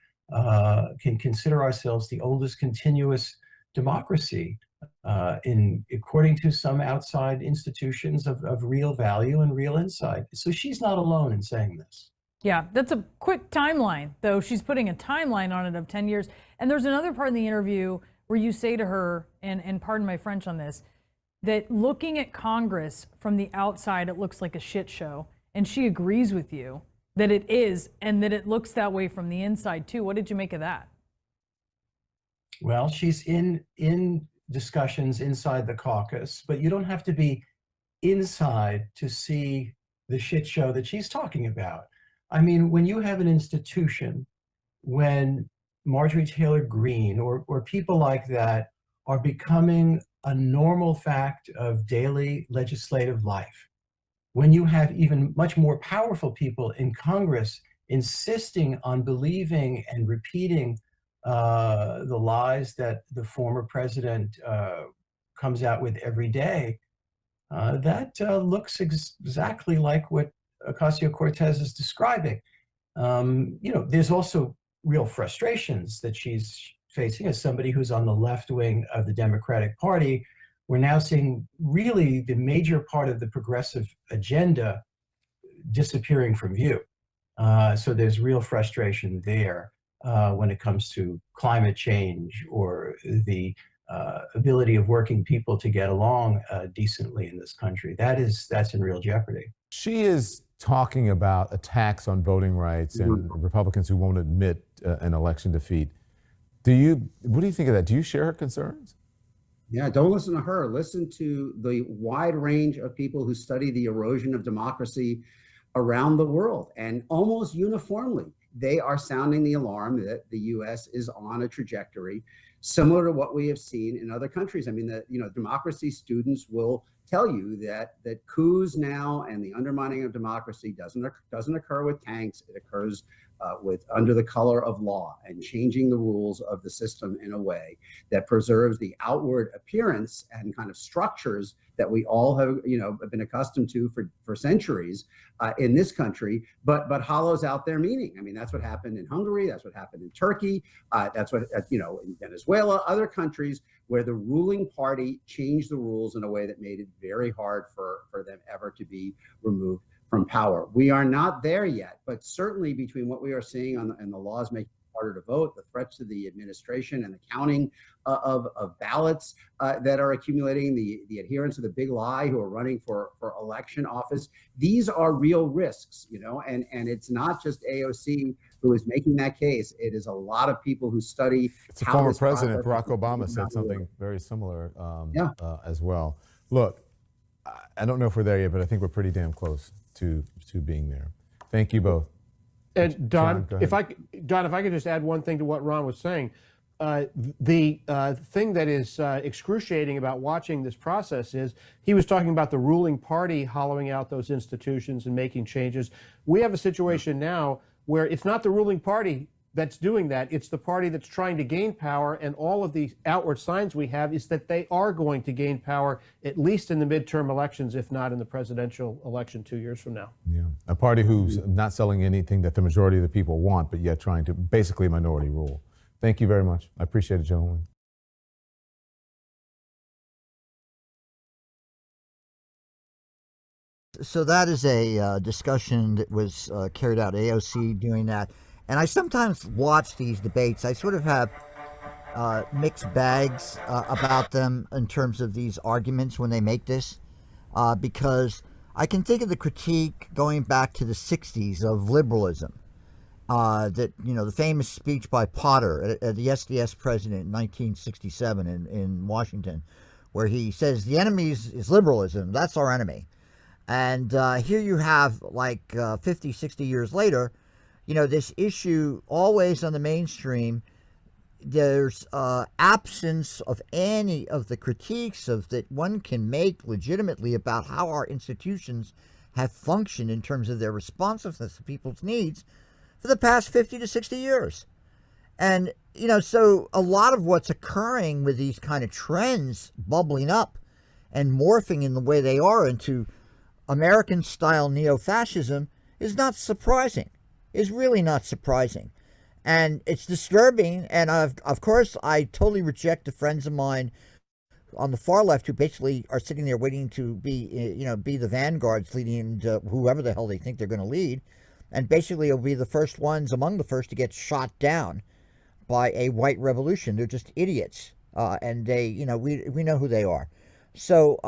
can consider ourselves the oldest continuous democracy according to some outside institutions of real value and real insight. So she's not alone in saying this. Yeah, that's a quick timeline, though. She's putting a timeline on it of 10 years. And there's another part in the interview where you say to her, and pardon my French on this, that looking at Congress from the outside, it looks like a shit show. And she agrees with you that it is, and that it looks that way from the inside too. What did you make of that? Well, she's in discussions inside the caucus, but you don't have to be inside to see the shit show that she's talking about. I mean, when you have an institution, when Marjorie Taylor Greene or people like that are becoming a normal fact of daily legislative life, when you have even much more powerful people in Congress insisting on believing and repeating the lies that the former president comes out with every day, that looks exactly like what Ocasio-Cortez is describing. There's also real frustrations that she's facing as somebody who's on the left wing of the Democratic Party. We're now seeing really the major part of the progressive agenda disappearing from view. So there's real frustration there when it comes to climate change or the ability of working people to get along decently in this country. That's in real jeopardy. She is talking about attacks on voting rights and Republicans who won't admit an election defeat. What do you think of that? Do you share her concerns? Yeah, don't listen to her. Listen to the wide range of people who study the erosion of democracy around the world. And almost uniformly, they are sounding the alarm that the U.S. is on a trajectory similar to what we have seen in other countries. I mean, democracy students will tell you that coups now and the undermining of democracy doesn't occur with tanks. It occurs with under the color of law and changing the rules of the system in a way that preserves the outward appearance and kind of structures that we all have been accustomed to for centuries in this country, but hollows out their meaning. I mean, that's what happened in Hungary. That's what happened in Turkey. That's what in Venezuela, other countries where the ruling party changed the rules in a way that made it very hard for them ever to be removed from power. We are not there yet, but certainly between what we are seeing and the laws making it harder to vote, the threats to the administration and the counting of ballots that are accumulating, the adherents of the big lie who are running for election office, these are real risks, and it's not just AOC who is making that case. It is a lot of people who study. The former president, Barack Obama, said something very similar as well. Look, I don't know if we're there yet, but I think we're pretty damn close to being there. Thank you both. And Don, John, if I could just add one thing to what Ron was saying, the thing that is excruciating about watching this process is he was talking about the ruling party hollowing out those institutions and making changes. We have a situation now where it's not the ruling party that's doing that. It's the party that's trying to gain power, and all of the outward signs we have is that they are going to gain power, at least in the midterm elections, if not in the presidential election 2 years from now. Yeah, a party who's not selling anything that the majority of the people want, but yet trying to basically minority rule. Thank you very much. I appreciate it, gentlemen. So that is a discussion that was carried out, AOC doing that. And I sometimes watch these debates. I sort of have mixed bags about them in terms of these arguments when they make this, because I can think of the critique going back to the 60s of liberalism. That, the famous speech by Potter, the SDS president in 1967 in Washington, where he says, the enemy is liberalism, that's our enemy. And here you have, 50, 60 years later, this issue always on the mainstream. There's absence of any of the critiques that one can make legitimately about how our institutions have functioned in terms of their responsiveness to people's needs for the past 50 to 60 years. And, so a lot of what's occurring with these kind of trends bubbling up and morphing in the way they are into American-style neo-fascism is not surprising. Is really not surprising. And it's disturbing. And of course, I totally reject the friends of mine on the far left who basically are sitting there waiting to be the vanguards leading whoever the hell they think they're going to lead. And basically will be the first ones among the first to get shot down by a white revolution. They're just idiots. And they, we know who they are. So,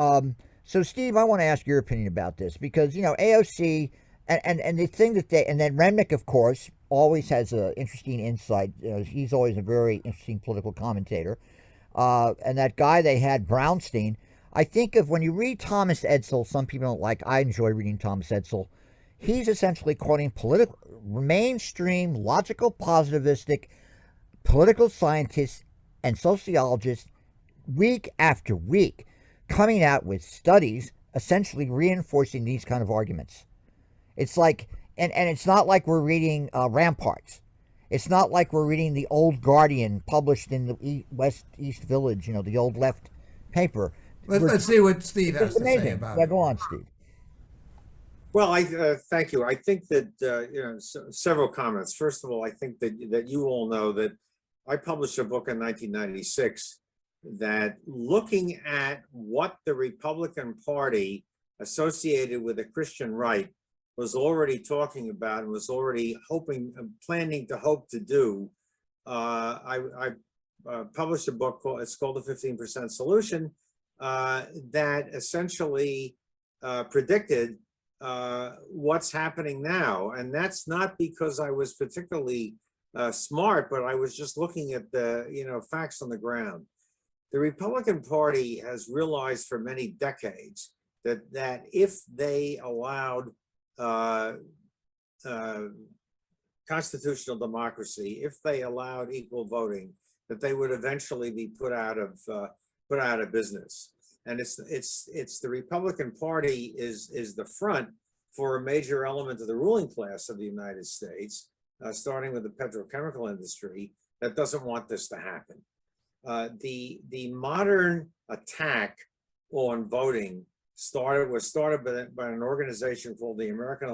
Steve, I want to ask your opinion about this because, AOC and the thing that and then Remnick, of course, always has an interesting insight. He's always a very interesting political commentator. And that guy they had, Brownstein, I think of when you read Thomas Edsall, some people don't like, I enjoy reading Thomas Edsall. He's essentially quoting mainstream, logical, positivistic political scientists and sociologists week after week coming out with studies essentially reinforcing these kind of arguments. It's like, and it's not like we're reading Ramparts. It's not like we're reading the Old Guardian published in the West East Village, the old left paper. Let's see what Steve has to say about it. Yeah, go on, Steve. Well, thank you. I think that, several comments. First of all, I think that you all know that I published a book in 1996 that looking at what the Republican Party associated with the Christian right was already talking about and was already planning to do. I published a book it's called The 15% Solution, that essentially predicted what's happening now. And that's not because I was particularly smart, but I was just looking at the facts on the ground. The Republican Party has realized for many decades that if they allowed constitutional democracy, if they allowed equal voting, that they would eventually be put out of business. And it's the Republican Party is the front for a major element of the ruling class of the United States, starting with the petrochemical industry, that doesn't want this to happen. The modern attack on voting was started by an organization called the American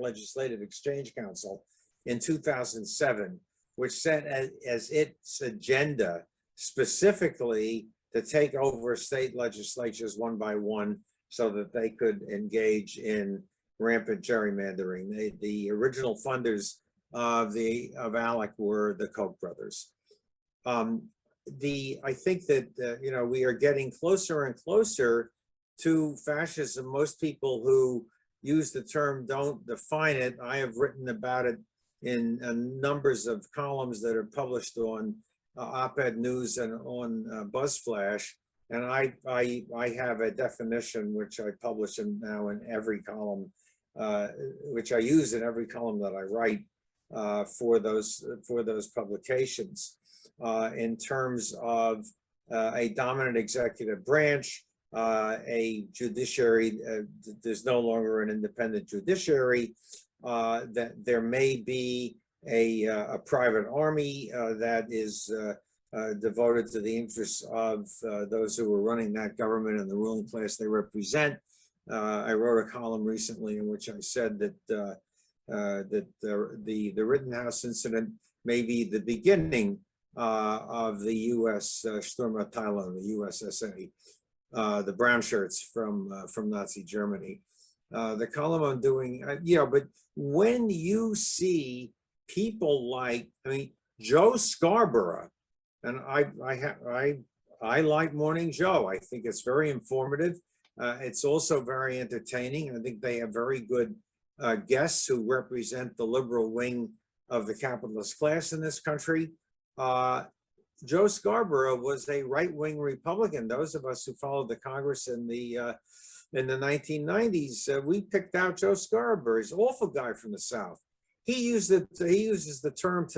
Legislative Exchange Council in 2007, which set as its agenda specifically to take over state legislatures one by one so that they could engage in rampant gerrymandering. The original funders of ALEC were the Koch brothers. I think that we are getting closer and closer to fascism. Most people who use the term don't define it. I have written about it in numbers of columns that are published on op-ed news and on BuzzFlash, and I have a definition which I publish now in every column, which I use in every column that I write for those publications. In terms of a dominant executive branch, a judiciary, there's no longer an independent judiciary, that there may be a private army that is devoted to the interests of those who are running that government and the ruling class they represent. I wrote a column recently in which I said that the Rittenhouse incident may be the beginning of the U.S. Sturmabteilung, the USSA, the brown shirts from Nazi Germany. The column I'm doing, but when you see people like, Joe Scarborough, and I like Morning Joe. I think it's very informative. It's also very entertaining. I think they have very good guests who represent the liberal wing of the capitalist class in this country. Joe Scarborough was a right-wing Republican. Those of us who followed the Congress in the 1990s, we picked out Joe Scarborough. He's an awful guy from the South. He uses the term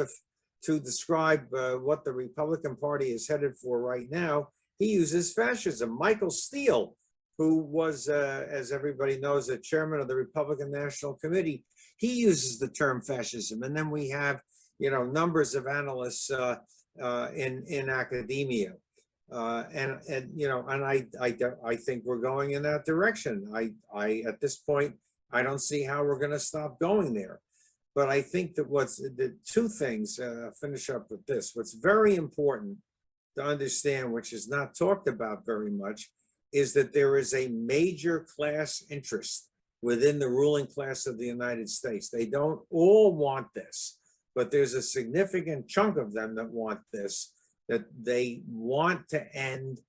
to describe what the Republican Party is headed for right now. He uses fascism. Michael Steele, who was, as everybody knows, a chairman of the Republican National Committee, he uses the term fascism. And then we have, numbers of analysts in academia, and I think we're going in that direction. I at this point, I don't see how we're going to stop going there. But I think that the two things, finish up with this, what's very important to understand, which is not talked about very much, is that there is a major class interest within the ruling class of the United States. They don't all want this, but there's a significant chunk of them that want this, that they want to end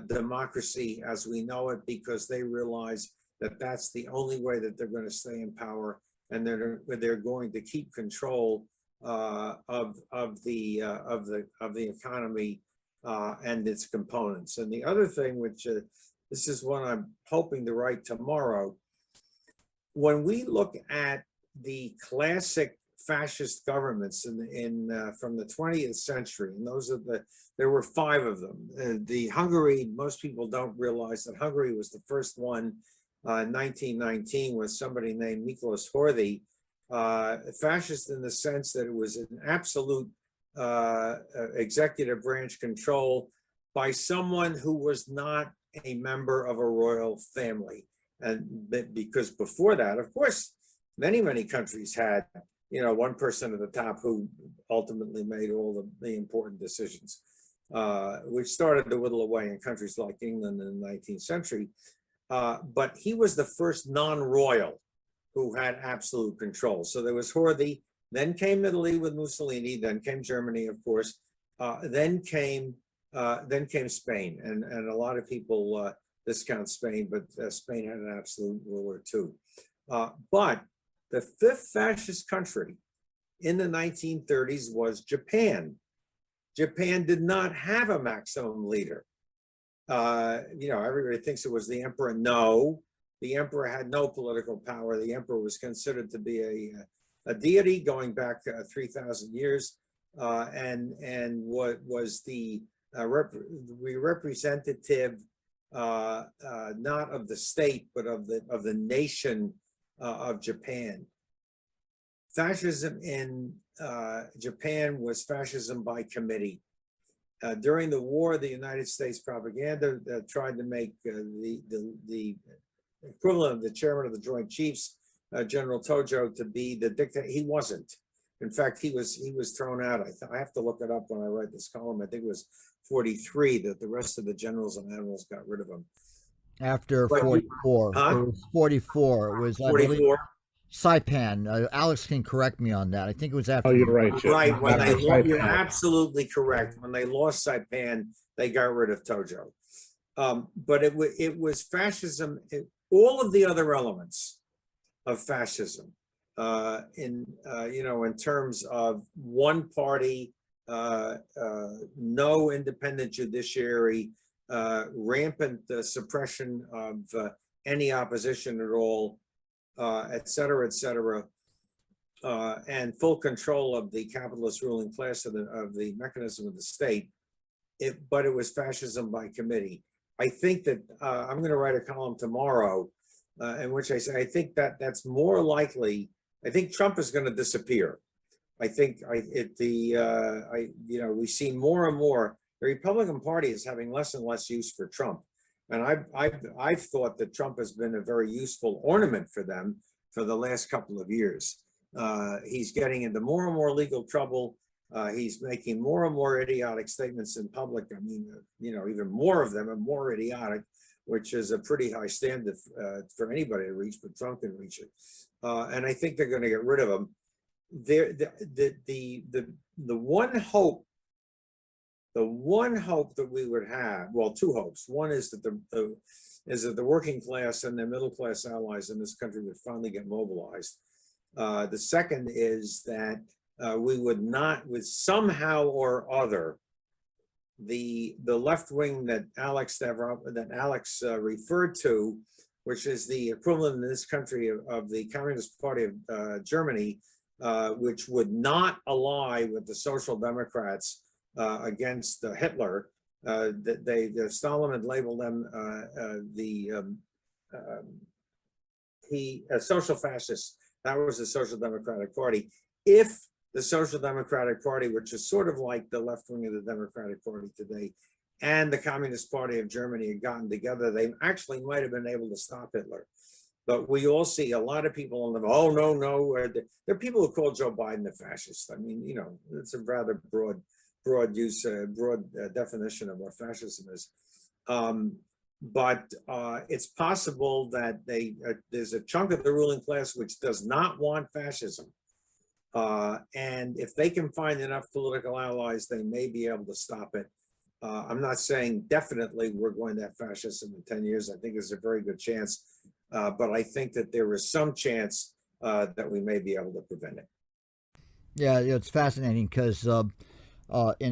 democracy as we know it, because they realize that that's the only way that they're going to stay in power, and they're going to keep control of the economy and its components. And the other thing, which this is what I'm hoping to write tomorrow, when we look at the classic fascist governments from the 20th century, and there were 5 of them. The Hungary, most people don't realize that Hungary was the first one in 1919 with somebody named Miklos Horthy, fascist in the sense that it was an absolute executive branch control by someone who was not a member of a royal family. And because before that, of course, many countries had one person at the top who ultimately made all the important decisions, which started to whittle away in countries like England in the 19th century. but he was the first non-royal who had absolute control. So there was Horthy, then came Italy with Mussolini, then came Germany, of course, then came Spain, and a lot of people discount Spain, but Spain had an absolute ruler too. But the fifth fascist country in the 1930s was Japan. Japan did not have a maximum leader. Everybody thinks it was the emperor. No, the emperor had no political power. The emperor was considered to be a deity going back 3,000 years, and what was the representative not of the state but of the nation of Japan. Fascism in Japan was fascism by committee. During the war, the United States propaganda tried to make the equivalent of the chairman of the Joint Chiefs, General Tojo, to be the dictator. He wasn't. In fact, he was thrown out. I have to look it up when I write this column. I think it was 43 that the rest of the generals and admirals got rid of him. After 44. Huh? It was 44. It was 44. Saipan. Alex can correct me on that. I think it was after. Oh, you're right, Chip. Right. When After you're Saipan. absolutely correct. When they lost Saipan, they got rid of Tojo. But it was fascism. All of the other elements of fascism, in terms of one party, no independent judiciary, rampant suppression of any opposition at all, et cetera, and full control of the capitalist ruling class of the mechanism of the state. But it was fascism by committee. I think that I'm going to write a column tomorrow in which I say I think that's more likely. I think Trump is going to disappear. I think we've seen more and more. The Republican Party is having less and less use for Trump. And I've thought that Trump has been a very useful ornament for them for the last couple of years. He's getting into more and more legal trouble. He's making more and more idiotic statements in public. I mean, even more of them are more idiotic, which is a pretty high standard for anybody to reach, but Trump can reach it. And I think they're going to get rid of him. The one hope that we would have, well, two hopes. One is that the working class and their middle class allies in this country would finally get mobilized. The second is that we would somehow or other, the left wing that Alex referred to, which is the equivalent in this country of the Communist Party of Germany, which would not ally with the Social Democrats against Hitler. Stalin had labeled them social fascists. That was the Social Democratic Party. If the Social Democratic Party, which is sort of like the left wing of the Democratic Party today, and the Communist Party of Germany had gotten together, they actually might have been able to stop Hitler. But we all see a lot of people on them. Oh, no. There are people who call Joe Biden a fascist. I mean, it's a rather broad definition of what fascism is. But it's possible that there's a chunk of the ruling class which does not want fascism. And if they can find enough political allies, they may be able to stop it. I'm not saying definitely we're going to have fascism in 10 years. I think there's a very good chance. But I think that there is some chance that we may be able to prevent it. Yeah, it's fascinating because in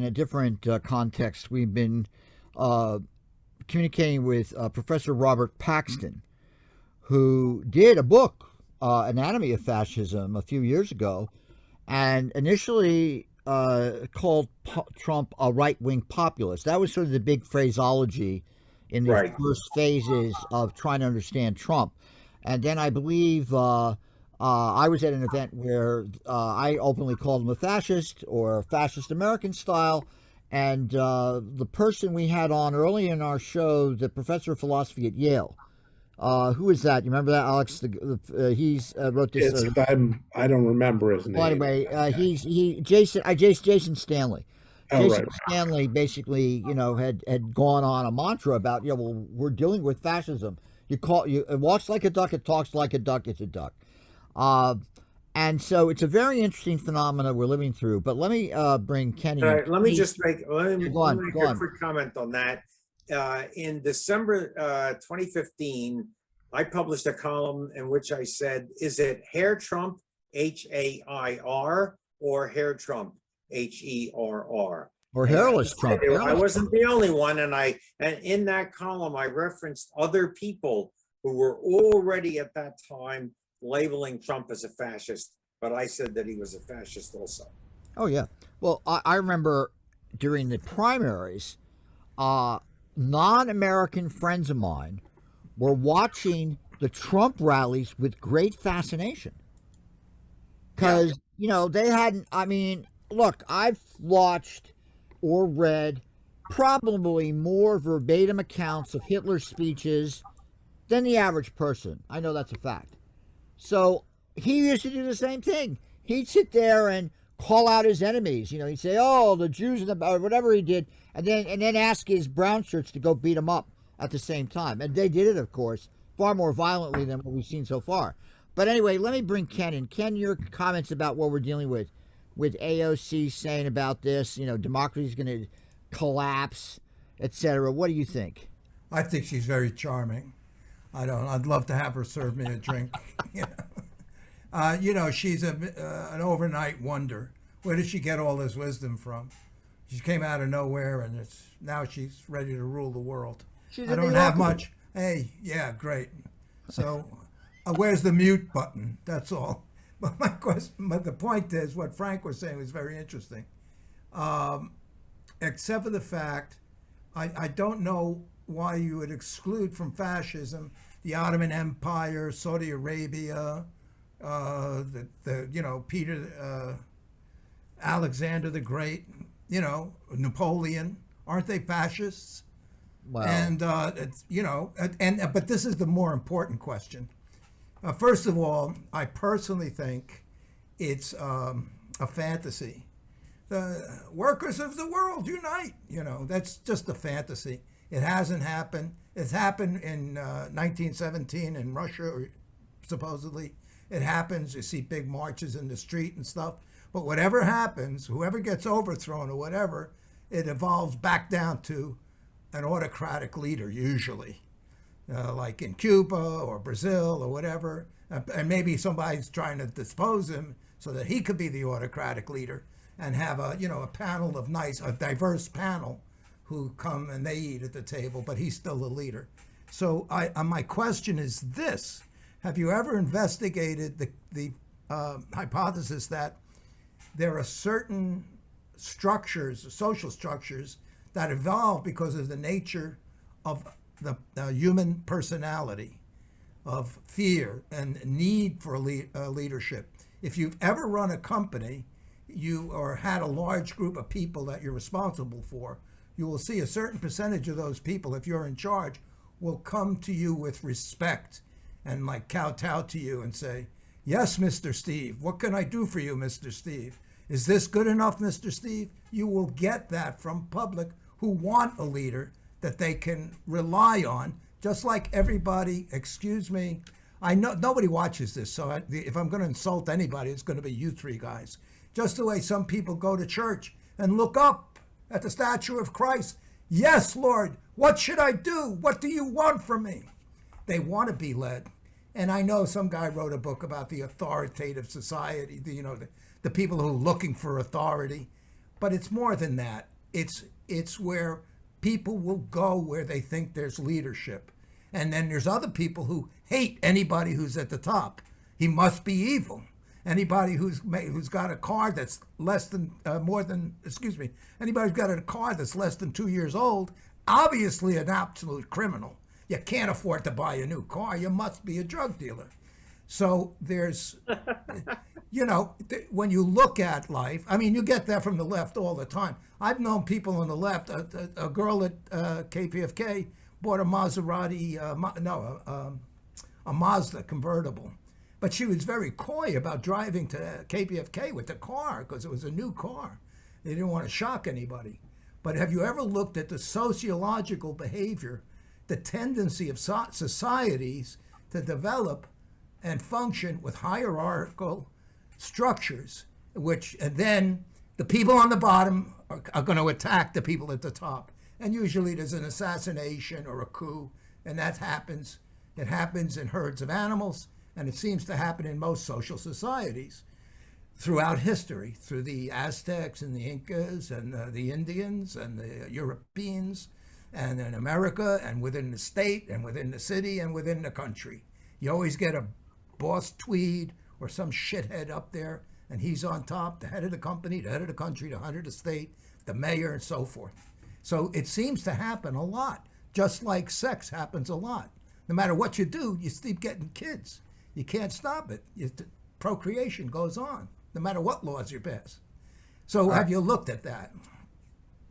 a different context, we've been communicating with Professor Robert Paxton, who did a book, Anatomy of Fascism, a few years ago, and initially called Trump a right-wing populist. That was sort of the big phraseology in the first phases of trying to understand Trump. And then I believe I was at an event where I openly called him a fascist, or fascist American style. And the person we had on early in our show, the professor of philosophy at Yale, who is that? You remember that, Alex? He's wrote this. I don't remember his name. By the way, Jason Stanley. Jason Stanley basically, had gone on a mantra about, well, we're dealing with fascism. It walks like a duck, it talks like a duck, it's a duck. And so it's a very interesting phenomena we're living through. But let me bring Kenny. All right, let me make Go on, a quick comment on that. In December 2015, I published a column in which I said, is it Hair Trump, Hair, or Hair Trump, Herr? Or hairless Trump. I wasn't the only one, and in that column I referenced other people who were already at that time labeling Trump as a fascist, but I said that he was a fascist also. Oh yeah. Well, I remember during the primaries, non-American friends of mine were watching the Trump rallies with great fascination. Because, they hadn't, look, I've watched or read probably more verbatim accounts of Hitler's speeches than the average person. I know that's a fact. So he used to do the same thing. He'd sit there and call out his enemies. He'd say, "Oh, the Jews," or whatever he did, and then ask his brown shirts to go beat him up at the same time. And they did it, of course, far more violently than what we've seen so far. But anyway, let me bring Ken in. Ken, your comments about what we're dealing with AOC saying about this, democracy is going to collapse, etc. What do you think? I think she's very charming. I'd love to have her serve me a drink. She's an overnight wonder. Where did she get all this wisdom from? She came out of nowhere, and now she's ready to rule the world. I don't have much. Hey, yeah, great. So, where's the mute button? That's all. But the point is, what Frank was saying was very interesting. Except for the fact, I don't know why you would exclude from fascism the Ottoman Empire, Saudi Arabia, Peter, Alexander the Great, Napoleon. Aren't they fascists? Wow. And but this is the more important question. First of all, I personally think it's a fantasy. The workers of the world unite. That's just a fantasy. It hasn't happened. It's happened in 1917 in Russia, supposedly. It happens. You see big marches in the street and stuff. But whatever happens, whoever gets overthrown or whatever, it evolves back down to an autocratic leader, usually. Like in Cuba or Brazil or whatever. And maybe somebody's trying to dispose him so that he could be the autocratic leader and have a panel of a diverse panel who come and they eat at the table, but he's still the leader. So my question is this: have you ever investigated the hypothesis that there are certain structures, social structures, that evolve because of the nature of the human personality, of fear and need for leadership? If you've ever run a company, or had a large group of people that you're responsible for, you will see a certain percentage of those people, if you're in charge, will come to you with respect and kowtow to you and say, "Yes, Mr. Steve, what can I do for you, Mr. Steve? Is this good enough, Mr. Steve?" You will get that from public who want a leader that they can rely on, just like everybody. Excuse me, I know nobody watches this, so if I'm going to insult anybody, it's going to be you three guys. Just the way some people go to church and look up at the statue of Christ. "Yes, Lord, what should I do? What do you want from me?" They want to be led. And I know some guy wrote a book about the authoritative society, the people who are looking for authority. But it's more than that. It's where people will go where they think there's leadership. And then there's other people who hate anybody who's at the top. He must be evil. Anybody who's got a car that's anybody who's got a car that's less than 2 years old, obviously an absolute criminal. You can't afford to buy a new car. You must be a drug dealer. So there's, when you look at life, you get that from the left all the time. I've known people on the left. A girl at KPFK bought a Maserati, a Mazda convertible. But she was very coy about driving to KPFK with the car because it was a new car. They didn't want to shock anybody. But have you ever looked at the sociological behavior the tendency of societies to develop and function with hierarchical structures, and then the people on the bottom are going to attack the people at the top. And usually there's an assassination or a coup, and that happens. It happens in herds of animals, and it seems to happen in most social societies throughout history, through the Aztecs and the Incas and the Indians and the Europeans, and in America, and within the state, and within the city, and within the country. You always get a boss Tweed or some shithead up there, and he's on top, the head of the company, the head of the country, the head of the state, the mayor, and so forth. So it seems to happen a lot, just like sex happens a lot. No matter what you do, you keep getting kids. You can't stop it. Procreation goes on, no matter what laws you pass. So have you looked at that?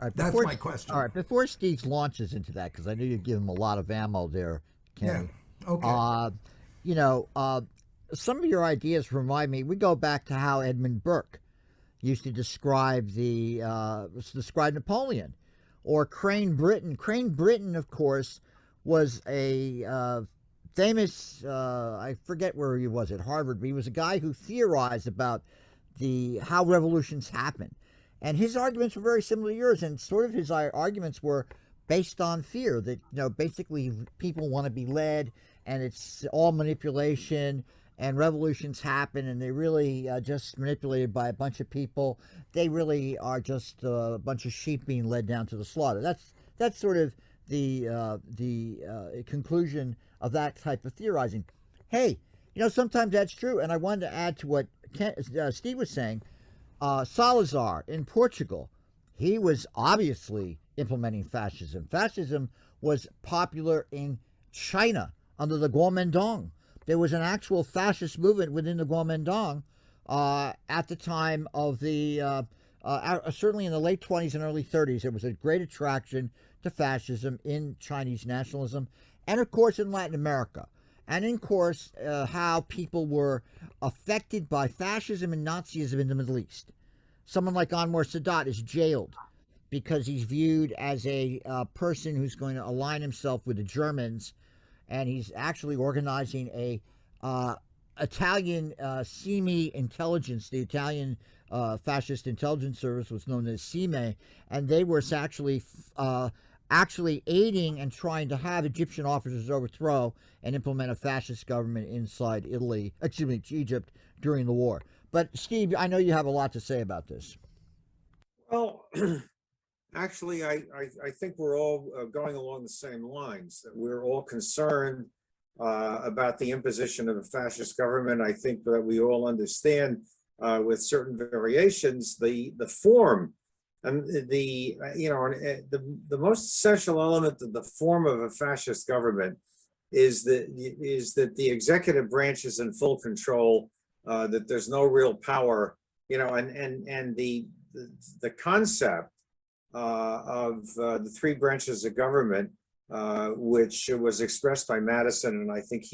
All right, That's my question. All right, before Steve launches into that, because I know you give him a lot of ammo there, Kenny. Yeah, okay. You know, some of your ideas remind me, we go back to how Edmund Burke used to describe Napoleon, or Crane Britton. Crane Britton, of course, was a famous, I forget where he was, at Harvard, but he was a guy who theorized about how revolutions happen. And his arguments were very similar to yours, and sort of his arguments were based on fear, that, you know, basically people want to be led, and it's all manipulation, and revolutions happen, and they really just manipulated by a bunch of people. They really are just a bunch of sheep being led down to the slaughter. That's sort of the conclusion of that type of theorizing. Hey, you know, sometimes that's true, and I wanted to add to what Steve was saying. Salazar in Portugal, he was obviously implementing fascism. Fascism was popular in China under the Kuomintang. There was an actual fascist movement within the Kuomintang at the time of the, certainly in the late 20s and early 30s. There was a great attraction to fascism in Chinese nationalism, and of course in Latin America. And of course, how people were affected by fascism and Nazism in the Middle East. Someone like Anwar Sadat is jailed because he's viewed as a person who's going to align himself with the Germans, and he's actually organizing a Italian CIMI intelligence. The Italian fascist intelligence service was known as CIME, and they were actually aiding and trying to have Egyptian officers overthrow and implement a fascist government inside Egypt during the war. But Steve, I know you have a lot to say about this. Well, actually, I think we're all going along the same lines, that we're all concerned about the imposition of a fascist government. I think that we all understand with certain variations the form. And the most essential element of the form of a fascist government is that the executive branch is in full control, that there's no real power, and the concept of the three branches of government, which was expressed by Madison, and I think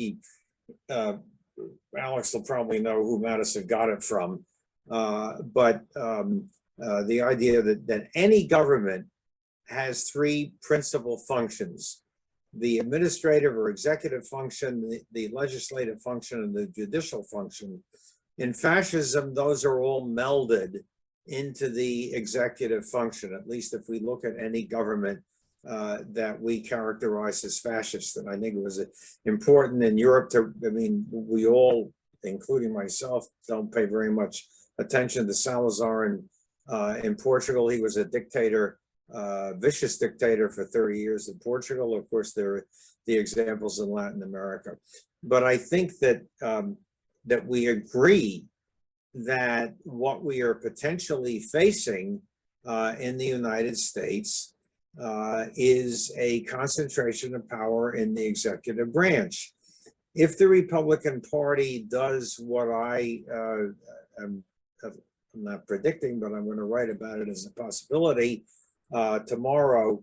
Alex will probably know who Madison got it from, but the idea that any government has three principal functions: the administrative or executive function, the legislative function, and the judicial function. In fascism, those are all melded into the executive function, at least if we look at any government that we characterize as fascist. And I think it was important in Europe we all, including myself, don't pay very much attention to Salazar in Portugal. He was a dictator, vicious dictator for 30 years in Portugal. Of course, there are the examples in Latin America. But I think that we agree that what we are potentially facing in the United States is a concentration of power in the executive branch. If the Republican Party does what I'm not predicting, but I'm going to write about it as a possibility tomorrow,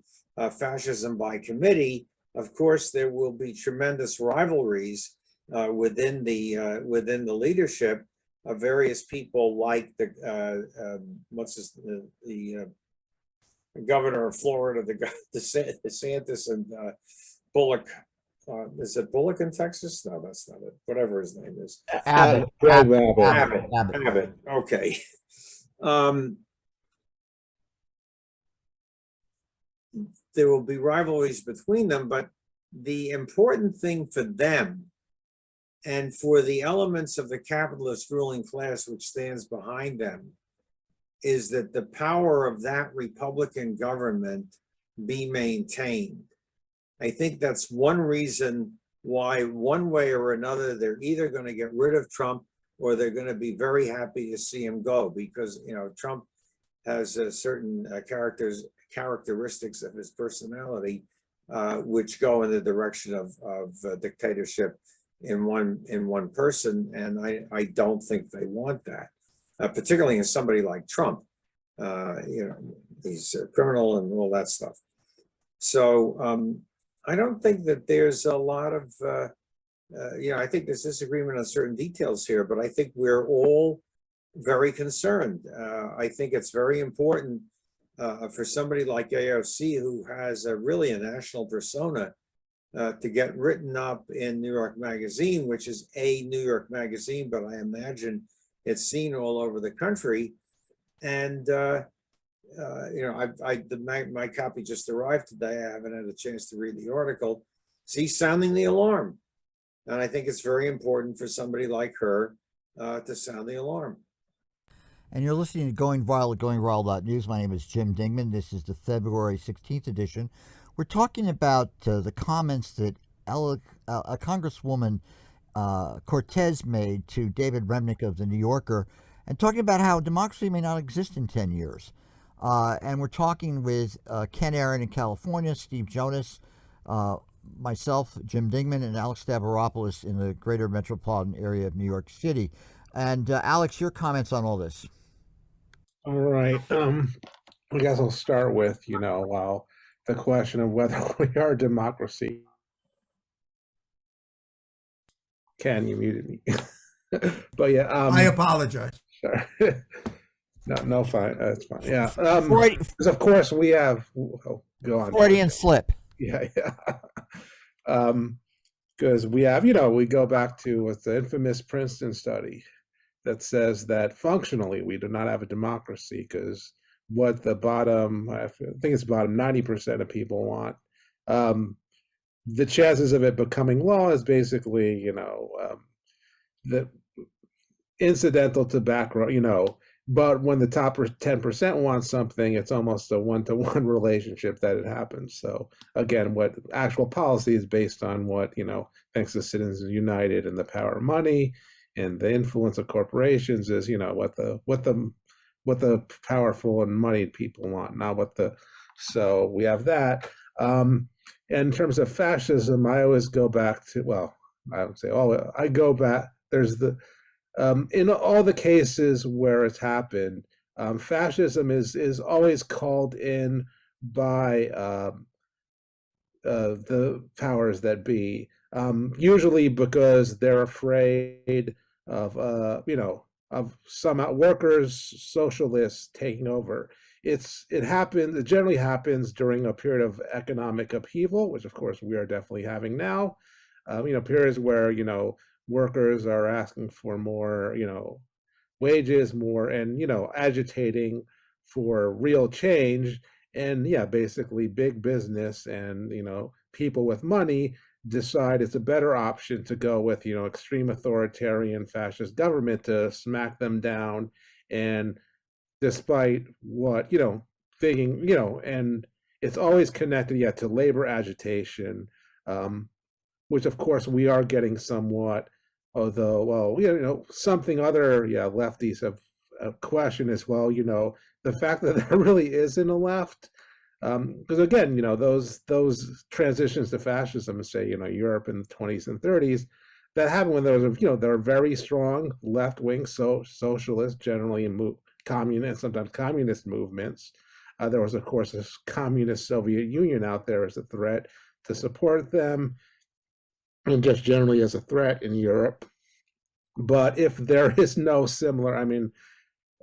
fascism by committee, of course, there will be tremendous rivalries within the leadership of various people, like the governor of Florida, DeSantis, and Bullock. Is it Bullock in Texas? No, that's not it. Whatever his name is. Abbott. Abbott. Okay. There will be rivalries between them, but the important thing for them and for the elements of the capitalist ruling class which stands behind them is that the power of that Republican government be maintained. I think that's one reason why, one way or another, they're either going to get rid of Trump or they're going to be very happy to see him go, because, you know, Trump has certain characteristics of his personality which go in the direction of dictatorship in one person, and I don't think they want that, particularly in somebody like Trump. You know, he's a criminal and all that stuff. So I don't think that there's a lot of, you know, I think there's disagreement on certain details here, but I think we're all very concerned. I think it's very important for somebody like AOC, who has really a national persona, to get written up in New York Magazine, which is a New York magazine, but I imagine it's seen all over the country. And you know, my copy just arrived today. I haven't had a chance to read the article. She's sounding the alarm, and I think it's very important for somebody like her to sound the alarm. And you're listening to Going Viral at GoingViral.news. My name is Jim Dingeman. This is the February 16th edition. We're talking about the comments that a Congresswoman Cortez made to David Remnick of The New Yorker, and talking about how democracy may not exist in 10 years. And we're talking with Ken Aaron in California, Steve Jonas, myself, Jim Dingeman, and Alex Stavropoulos in the greater metropolitan area of New York City. And Alex, your comments on all this. All right. I guess I'll start with, you know, the question of whether we are a democracy. Ken, you muted me. But yeah. I apologize. Sorry. No, fine. That's fine. Yeah. Because of course we have. Oh, go on. Freudian slip. Yeah. Because we have, you know, we go back to what's the infamous Princeton study that says that functionally we do not have a democracy, because what the bottom, I think it's bottom 90% of people want, the chances of it becoming law is basically, you know, the incidental to background, you know, but when the top 10% want something, it's almost a one-to-one relationship that it happens. So again, what actual policy is based on what, you know, thanks to Citizens United and the power of money and the influence of corporations, is, you know, what the powerful and moneyed people want, not what the, so we have that. And in terms of fascism, I always go back to, well, I would say, I go back, there's the, in all the cases where it's happened, fascism is always called in by the powers that be, usually because they're afraid of, you know, of some workers, socialists taking over. It generally happens during a period of economic upheaval, which of course we are definitely having now. You know, periods where, you know, workers are asking for more, you know, wages, more, and, you know, agitating for real change. And yeah, basically big business and, you know, people with money decide it's a better option to go with, you know, extreme authoritarian fascist government to smack them down. And despite what, you know, thinking, you know, and it's always connected, yeah, to labor agitation, which of course we are getting somewhat, although, well, you know, something other, yeah, lefties have a question as well, you know, the fact that there really isn't a left, because again, you know, those transitions to fascism, say, you know, Europe in the 20s and 30s, that happened when there was, you know, there are very strong left-wing socialists, generally in communist, sometimes communist movements. There was, of course, this communist Soviet Union out there as a threat to support them, and just generally as a threat in Europe. But if there is no similar, I mean,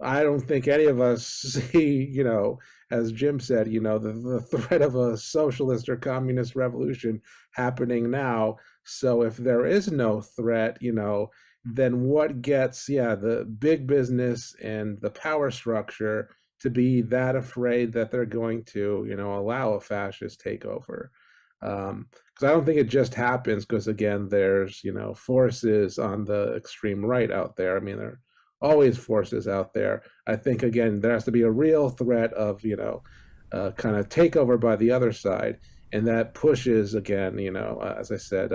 I don't think any of us see, you know, as Jim said, the threat of a socialist or communist revolution happening now. So if there is no threat, then what gets, the big business and the power structure to be that afraid that they're going to, allow a fascist takeover? Because I don't think it just happens because, again, there's, forces on the extreme right out there. I mean, there are always forces out there. I think, again, there has to be a real threat of, kind of takeover by the other side. And that pushes, again, as I said,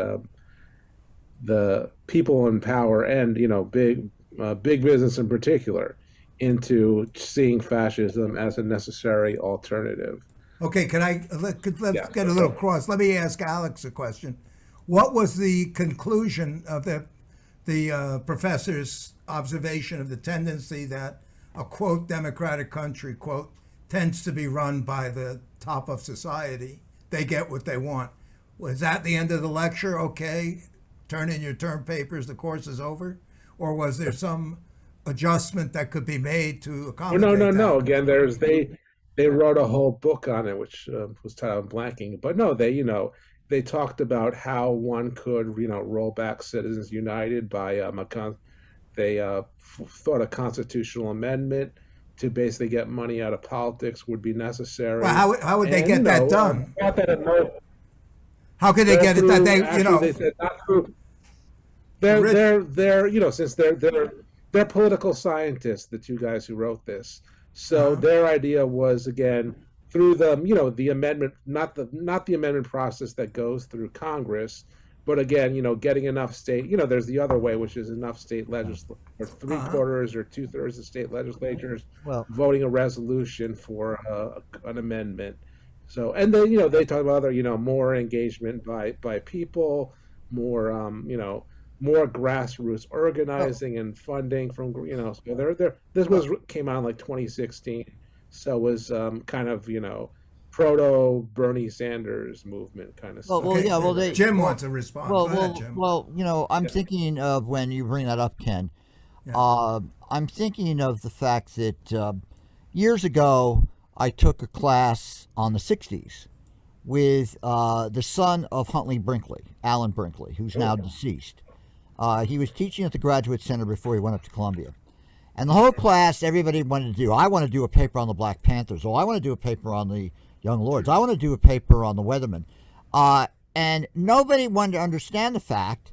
the people in power and, big business in particular into seeing fascism as a necessary alternative. Okay, let's get a little cross. Let me ask Alex a question. What was the conclusion of the professor's observation of the tendency that a, quote, democratic country, quote, tends to be run by the top of society? They get what they want. Was that the end of the lecture? Okay, turn in your term papers, the course is over? Or was there some adjustment that could be made to accommodate No. Again, they wrote a whole book on it, which was titled Blanking. But no, they talked about how one could, roll back Citizens United by they thought a constitutional amendment to basically get money out of politics would be necessary. Well, how would they get that done? How could they get it done? They said not through. They're since they're political scientists, the two guys who wrote this. So their idea was, again, through the amendment, not the amendment process that goes through Congress, but again, getting enough state, there's the other way, which is enough state legislators, or 3/4 or 2/3 of state legislatures voting a resolution for an amendment. So, and then, they talk about other, more engagement by people, more, more grassroots organizing and funding from, so this came out in like 2016. So it was kind of, proto Bernie Sanders movement kind of stuff. Jim wants a response. Go ahead, Jim. I'm thinking of, when you bring that up, Ken, I'm thinking of the fact that years ago, I took a class on the 60s with the son of Huntley Brinkley, Alan Brinkley, who's now deceased. He was teaching at the Graduate Center before he went up to Columbia. And the whole class, everybody wanted to do, I want to do a paper on the Black Panthers. Oh, I want to do a paper on the Young Lords. I want to do a paper on the Weathermen. And nobody wanted to understand the fact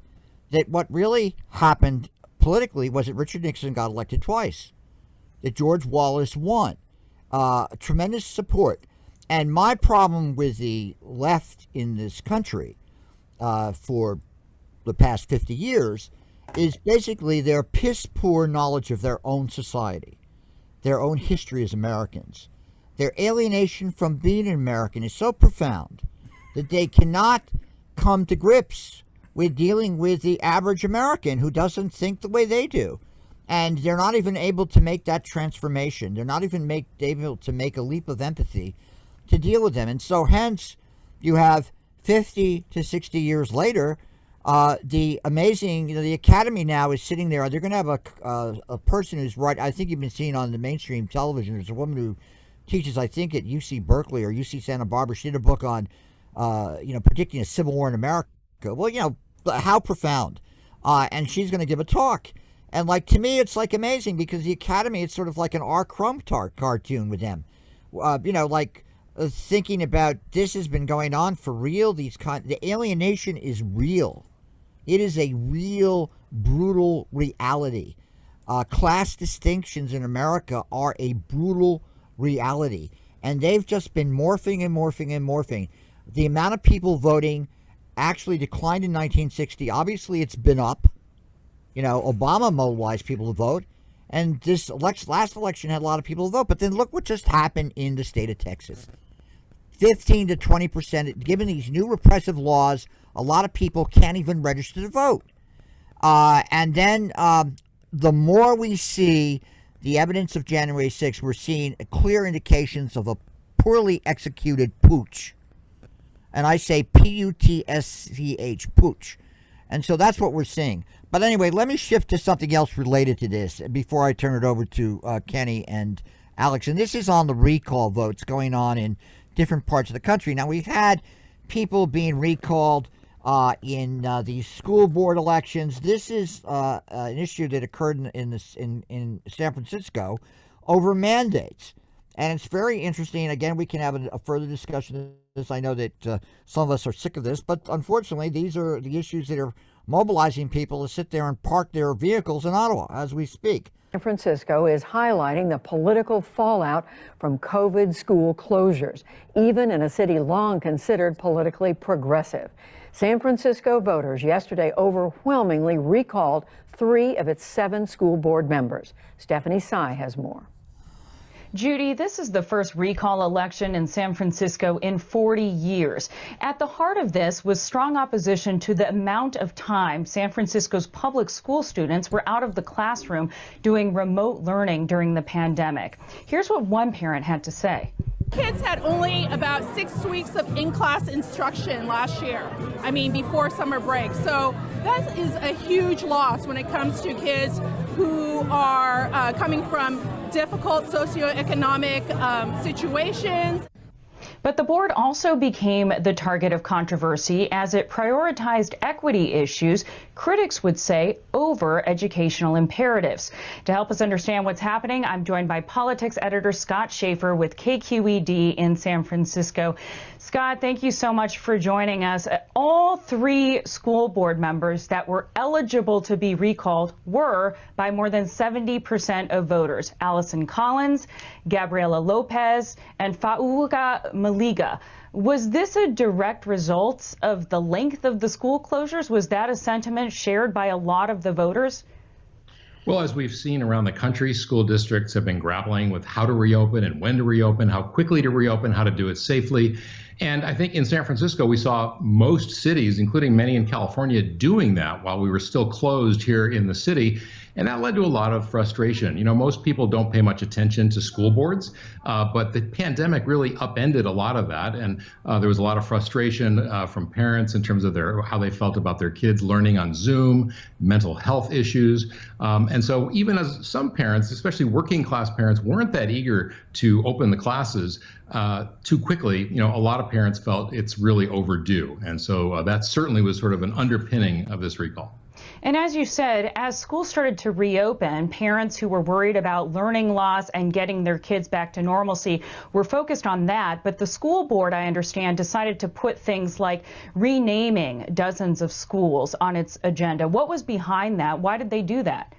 that what really happened politically was that Richard Nixon got elected twice, that George Wallace won. Tremendous support. And my problem with the left in this country for the past 50 years is basically their piss poor knowledge of their own society, their own history as Americans. Their alienation from being an American is so profound that they cannot come to grips with dealing with the average American who doesn't think the way they do. And they're not even able to make that transformation. They're not even able to make a leap of empathy to deal with them. And so hence you have 50 to 60 years later, the amazing, the Academy now is sitting there. They're going to have a person who's right. I think you've been seeing on the mainstream television. There's a woman who teaches, I think, at UC Berkeley or UC Santa Barbara. She did a book on, predicting a civil war in America. Well, how profound. And she's going to give a talk. And to me, it's amazing because the Academy, it's sort of like an R. Crumb cartoon with them. Thinking about this has been going on for real. The alienation is real. It is a real, brutal reality. Class distinctions in America are a brutal reality. And they've just been morphing and morphing and morphing. The amount of people voting actually declined in 1960. Obviously, it's been up. Obama mobilized people to vote. And this last election had a lot of people to vote. But then look what just happened in the state of Texas. 15 to 20%. Given these new repressive laws, a lot of people can't even register to vote. And then the more we see the evidence of January 6th, we're seeing clear indications of a poorly executed putsch. And I say P-U-T-S-C-H, putsch. And so that's what we're seeing. But anyway, let me shift to something else related to this before I turn it over to Kenny and Alex, and this is on the recall votes going on in different parts of the country. Now, we've had people being recalled in these school board elections. This is an issue that occurred in San Francisco over mandates. And it's very interesting. Again, we can have a further discussion of this. I know that some of us are sick of this, but unfortunately, these are the issues that are mobilizing people to sit there and park their vehicles in Ottawa as we speak. San Francisco is highlighting the political fallout from COVID school closures, even in a city long considered politically progressive. San Francisco voters yesterday overwhelmingly recalled 3 of its 7 school board members. Stephanie Sy has more. Judy, this is the first recall election in San Francisco in 40 years. At the heart of this was strong opposition to the amount of time San Francisco's public school students were out of the classroom doing remote learning during the pandemic. Here's what one parent had to say. Kids had only about 6 weeks of in-class instruction last year. I mean, before summer break. So that is a huge loss when it comes to kids who are coming from difficult socioeconomic situations. But the board also became the target of controversy as it prioritized equity issues, critics would say, over educational imperatives. To help us understand what's happening, I'm joined by politics editor Scott Schaefer with KQED in San Francisco. Scott, thank you so much for joining us. All 3 school board members that were eligible to be recalled were by more than 70% of voters. Allison Collins, Gabriela Lopez, and Fauqa Maliga. Was this a direct result of the length of the school closures? Was that a sentiment shared by a lot of the voters? Well, as we've seen around the country, school districts have been grappling with how to reopen and when to reopen, how quickly to reopen, how to do it safely. And I think in San Francisco, we saw most cities, including many in California, doing that while we were still closed here in the city. And that led to a lot of frustration. You know, most people don't pay much attention to school boards, but the pandemic really upended a lot of that. And there was a lot of frustration from parents in terms of how they felt about their kids learning on Zoom, mental health issues. And so even as some parents, especially working class parents, weren't that eager to open the classes too quickly, you know, a lot of parents felt it's really overdue. And so that certainly was sort of an underpinning of this recall. And as you said, as schools started to reopen, parents who were worried about learning loss and getting their kids back to normalcy were focused on that. But the school board, I understand, decided to put things like renaming dozens of schools on its agenda. What was behind that? Why did they do that?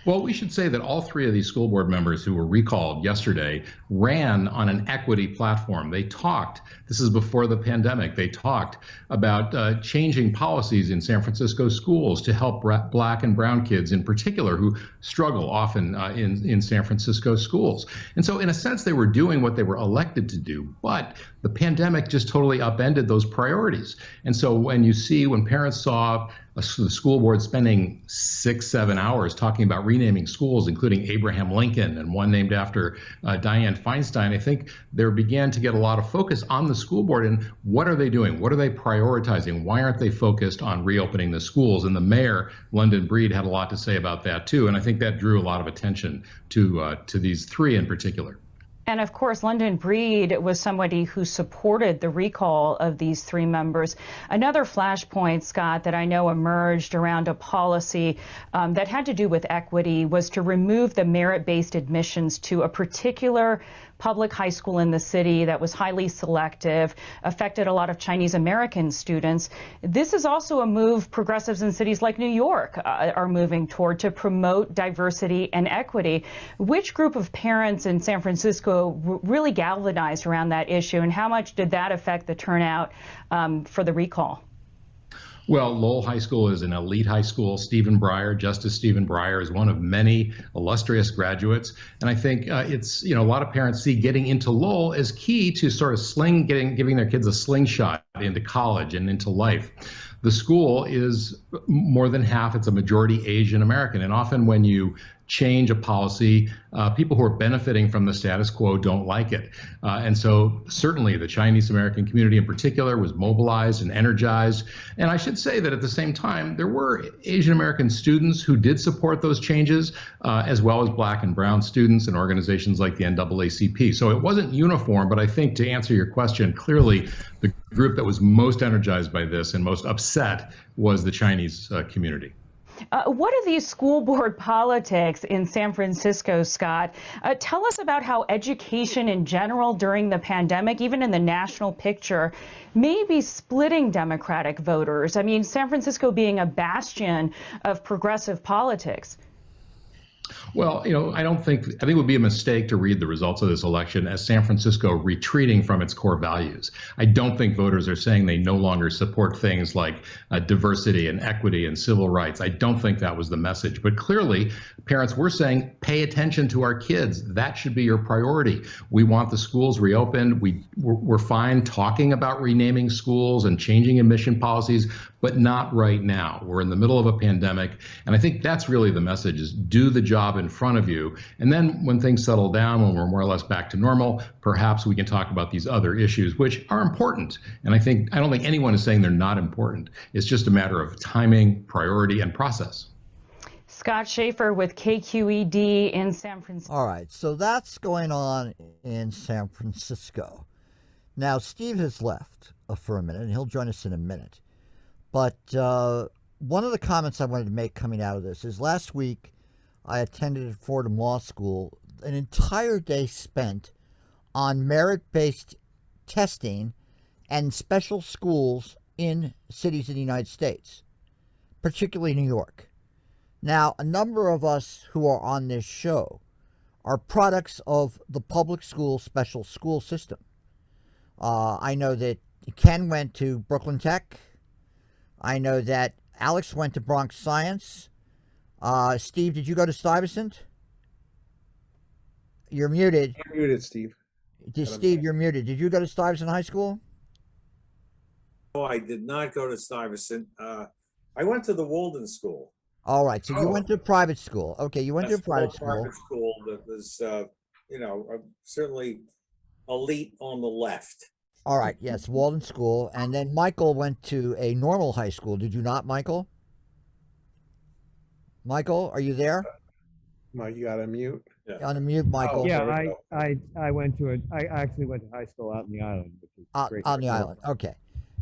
Well, we should say that all 3 of these school board members who were recalled yesterday ran on an equity platform. They talked, this is before the pandemic, they talked about changing policies in San Francisco schools to help Black and brown kids in particular who struggle often in San Francisco schools. And so in a sense, they were doing what they were elected to do, but the pandemic just totally upended those priorities. And so when parents saw the school board spending 6-7 hours talking about renaming schools, including Abraham Lincoln and one named after Dianne Feinstein, I think there began to get a lot of focus on the school board and what are they doing? What are they prioritizing? Why aren't they focused on reopening the schools? And the mayor, London Breed, had a lot to say about that too. And I think that drew a lot of attention to these 3 in particular. And of course, London Breed was somebody who supported the recall of these 3 members. Another flashpoint, Scott, that I know emerged around a policy that had to do with equity was to remove the merit-based admissions to a particular public high school in the city that was highly selective, affected a lot of Chinese American students. This is also a move progressives in cities like New York are moving toward to promote diversity and equity. Which group of parents in San Francisco really galvanized around that issue, and how much did that affect the turnout for the recall? Well, Lowell High School is an elite high school. Justice Stephen Breyer is one of many illustrious graduates. And I think it's, a lot of parents see getting into Lowell as key to sort of giving their kids a slingshot into college and into life. The school is more than half, it's a majority Asian American. And often when you change a policy, people who are benefiting from the status quo don't like it. And so certainly the Chinese American community in particular was mobilized and energized. And I should say that at the same time, there were Asian American students who did support those changes, as well as Black and brown students and organizations like the NAACP. So it wasn't uniform, but I think to answer your question, clearly the group that was most energized by this and most upset was the Chinese community. What are these school board politics in San Francisco, Scott? Tell us about how education in general during the pandemic, even in the national picture, may be splitting Democratic voters. I mean, San Francisco being a bastion of progressive politics. Well, I think it would be a mistake to read the results of this election as San Francisco retreating from its core values. I don't think voters are saying they no longer support things like diversity and equity and civil rights. I don't think that was the message. But clearly, parents were saying, pay attention to our kids. That should be your priority. We want the schools reopened. We're fine talking about renaming schools and changing admission policies, but not right now. We're in the middle of a pandemic. And I think that's really the message, is do the job in front of you. And then when things settle down, when we're more or less back to normal, perhaps we can talk about these other issues, which are important. And I don't think anyone is saying they're not important. It's just a matter of timing, priority, and process. Scott Schaefer with KQED in San Francisco. All right, so that's going on in San Francisco. Now, Steve has left for a minute, and he'll join us in a minute. But one of the comments I wanted to make coming out of this is last week I attended at Fordham Law School an entire day spent on merit-based testing and special schools in cities in the United States, particularly New York. Now, a number of us who are on this show are products of the public school special school system. I know that Ken went to Brooklyn Tech. I know that Alex went to Bronx Science. Steve, did you go to Stuyvesant? You're muted. You're muted, Steve. Steve, you're muted. Did you go to Stuyvesant High School? No, I did not go to Stuyvesant. I went to the Walden School. All right, so you went to a private school. Okay, you went to a private school. Private school that was, certainly elite on the left. All right, yes, Walden School. And then Michael went to a normal high school. Did you not, Michael? Michael, are you there? Mike, you got to mute. Yeah. Unmute, Michael. I actually went to high school out in the island. Which is great on the island, okay.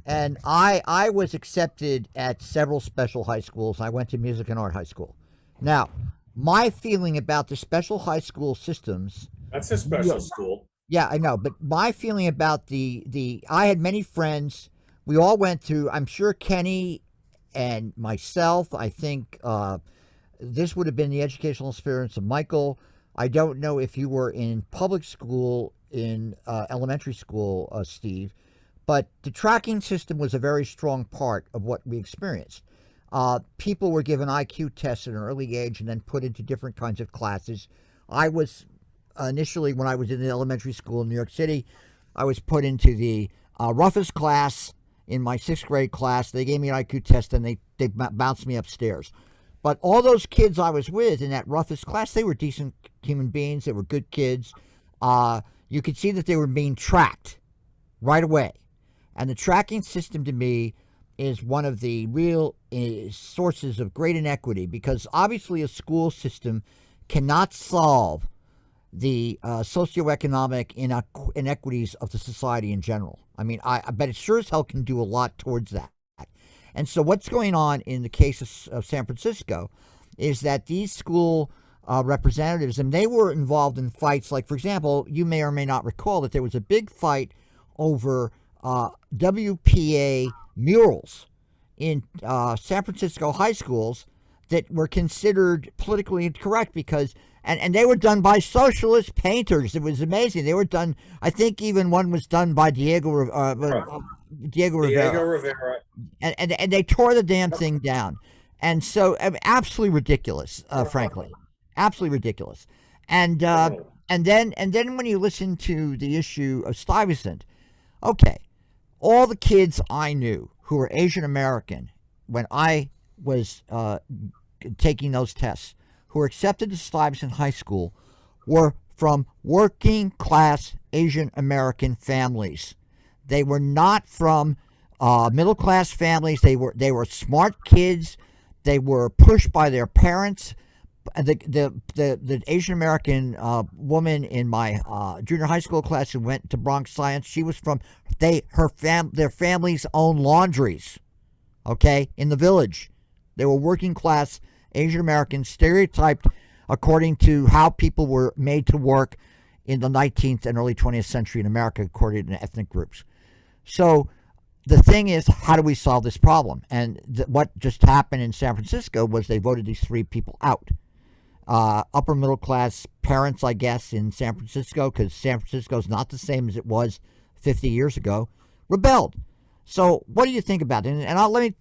And I was accepted at several special high schools. I went to Music and Art High School. Now, my feeling about the special high school systems... That's a special school. Yeah, I know. But my feeling about I had many friends. We all went through, I'm sure Kenny and myself, I think this would have been the educational experience of Michael. I don't know if you were in public school, in elementary school, Steve, but the tracking system was a very strong part of what we experienced. People were given IQ tests at an early age and then put into different kinds of classes. I was initially, when I was in the elementary school in New York City, I was put into the roughest class in my 6th grade class. They gave me an IQ test and they bounced me upstairs. But all those kids I was with in that roughest class, they were decent human beings. They were good kids. You could see that they were being tracked right away. And the tracking system to me is one of the real sources of great inequity, because obviously a school system cannot solve the socioeconomic inequities of the society in general. I mean, I bet it sure as hell can do a lot towards that. And so what's going on in the case of San Francisco is that these school representatives, and they were involved in fights like, for example, you may or may not recall that there was a big fight over WPA murals in San Francisco high schools that were considered politically incorrect because, and they were done by socialist painters. It was amazing. They were done, I think even one was done by Diego Rivera. And they tore the damn thing down. And so, absolutely ridiculous, frankly. Absolutely ridiculous. And then when you listen to the issue of Stuyvesant, okay, all the kids I knew who were Asian American when I was taking those tests, who were accepted to Stuyvesant High School were from working class Asian American families. They were not from middle class families. They were smart kids. They were pushed by their parents. The Asian American woman in my junior high school class who went to Bronx Science, she was from their family's own laundries, okay, in the village. They were working class Asian Americans, stereotyped according to how people were made to work in the 19th and early 20th century in America, according to ethnic groups. So the thing is, how do we solve this problem? And what just happened in San Francisco was they voted these three people out. Upper middle class parents, I guess, in San Francisco, because San Francisco is not the same as it was 50 years ago, rebelled. So what do you think about it? And let me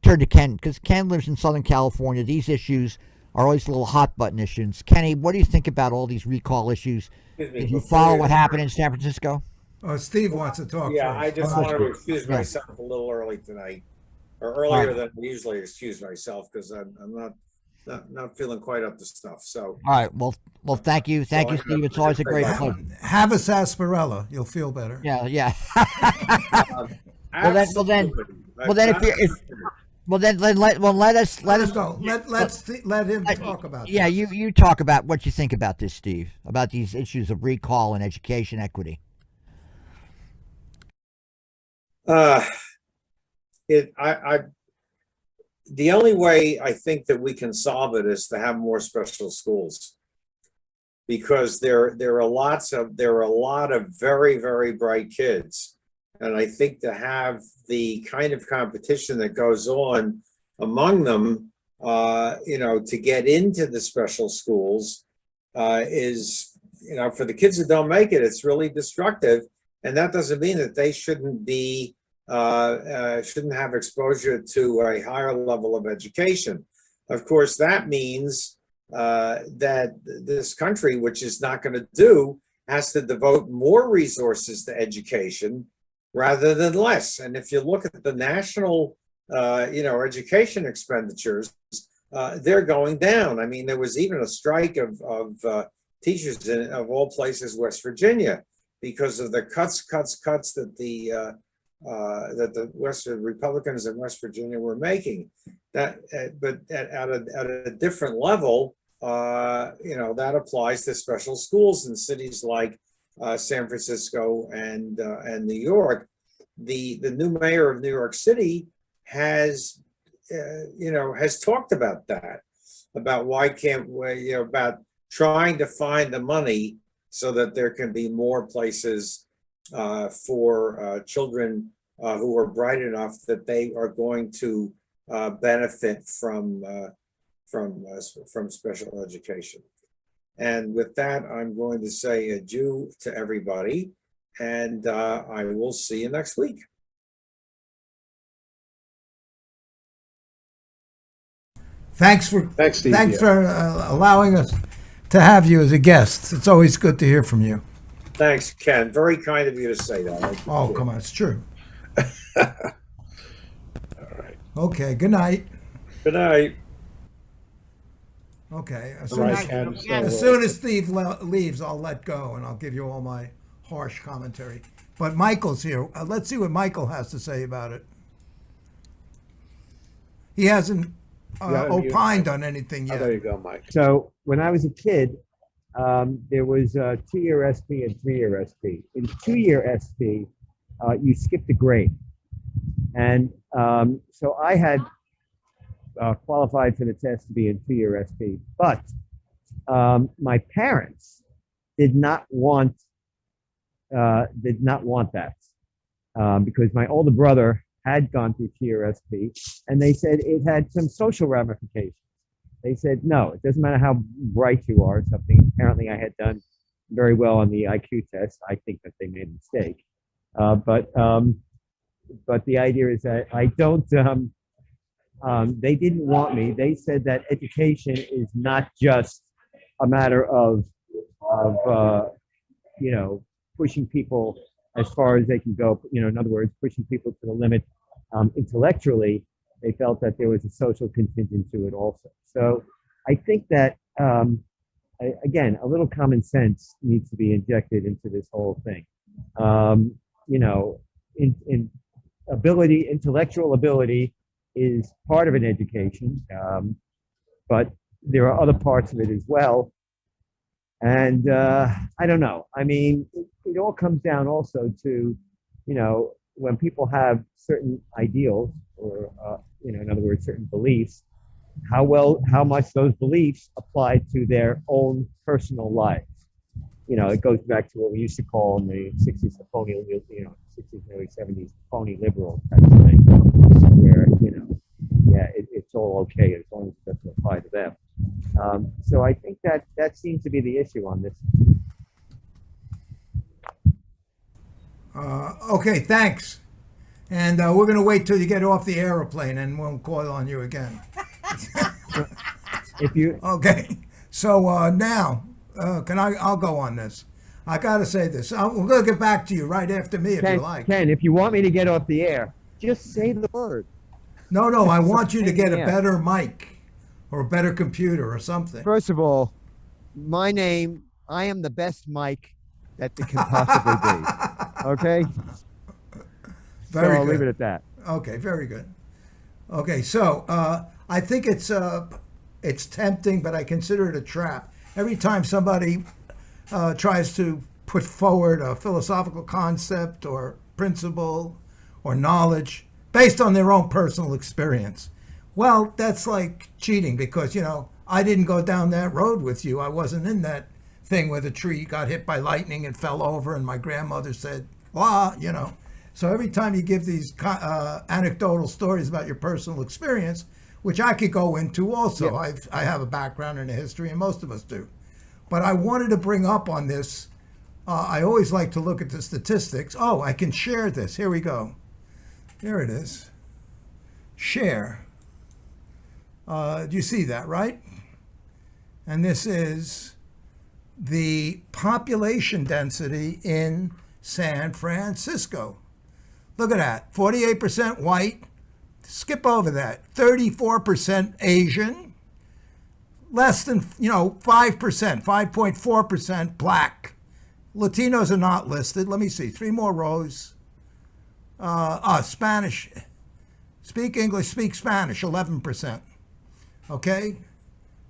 turn to Ken, because Ken lives in Southern California. These issues are always little hot button issues. Kenny, what do you think about all these recall issues? Did you follow what happened in San Francisco? Steve wants to talk. Yeah, first. I just want to excuse myself a little early tonight, or earlier than I usually excuse myself, because I'm not feeling quite up to stuff. So all right, well, thank you, Steve. It's always a great pleasure. Have a sarsaparilla, you'll feel better. Yeah. Let us go. Let him talk about. Yeah, you talk about what you think about this, Steve, about these issues of recall and education equity. The only way I think that we can solve it is to have more special schools, because there are a lot of very, very bright kids, and I think to have the kind of competition that goes on among them, to get into the special schools is, for the kids that don't make it, it's really destructive. And that doesn't mean that they shouldn't have exposure to a higher level of education. Of course, that means that this country, which is not going to do, has to devote more resources to education rather than less. And if you look at the national, education expenditures, they're going down. I mean, there was even a strike of teachers of all places, West Virginia, because of the cuts that the Western Republicans in West Virginia were making. But at a different level, that applies to special schools in cities like San Francisco and New York. The new mayor of New York City has talked about that, about why can't we, about trying to find the money so that there can be more places for children who are bright enough that they are going to benefit from special education. And with that, I'm going to say adieu to everybody, and I will see you next week. Thanks Steve, for allowing us to have you as a guest. It's always good to hear from you. Thanks, Ken. Very kind of you to say that. Oh, come on, it's true. All right. Okay, good night. Good night. Okay, as Ken. soon as Steve leaves, I'll let go and I'll give you all my harsh commentary. But Michael's here. Let's see what Michael has to say about it. He hasn't opined on anything yet. Oh, there you go, Mike. So when I was a kid, there was a 2-year SP and 3-year SP. In 2-year SP, you skipped a grade. And so I had qualified for the test to be in 2-year SP, but my parents did not want that because my older brother had gone through 2-year SP, and they said it had some social ramifications. They said, no, it doesn't matter how bright you are or something. Apparently I had done very well on the IQ test. I think that they made a mistake. But the idea is that I don't, they didn't want me. They said that education is not just a matter of pushing people as far as they can go, in other words, pushing people to the limit intellectually. They felt that there was a social contingent to it also. So I think that again, a little common sense needs to be injected into this whole thing. You know, in ability, intellectual ability is part of an education, but there are other parts of it as well. And I don't know. I mean, it all comes down also to, you know, when people have certain ideals or, you know, in other words, certain beliefs, how much those beliefs apply to their own personal lives. You know, it goes back to what we used to call in the 60s, the phony, you know, 60s, early 70s, phony liberal type of thing, where, you know, yeah, it's all okay as long as it doesn't apply to them. So I think that seems to be the issue on this. Okay, thanks. And we're going to wait till you get off the airplane and we'll call on you again. If you okay, so now I'll go on this. I got to say this. We're going to get back to you right after me if you like. Ken, if you want me to get off the air, just say the word. No, I want you to get a better mic or a better computer or something. First of all, my name, I am the best mic that there can possibly be. Okay? Very so I'll good. leave it at that. Okay, very good. Okay, so I think it's tempting, but I consider it a trap. Every time somebody tries to put forward a philosophical concept or principle or knowledge based on their own personal experience, well, that's like cheating because, you know, I didn't go down that road with you. I wasn't in that thing where the tree got hit by lightning and fell over and my grandmother said, blah, you know. So every time you give these anecdotal stories about your personal experience, which I could go into also, I have a background in the history and most of us do. But I wanted to bring up on this, I always like to look at the statistics. Oh, I can share this. Here we go. There it is. Share. Do you see that, right? And this is the population density in San Francisco. Look at that, 48% white. Skip over that, 34% Asian. Less than, 5%, 5.4% black. Latinos are not listed. Let me see, 3 more rows. Spanish. Speak English, speak Spanish, 11%. Okay?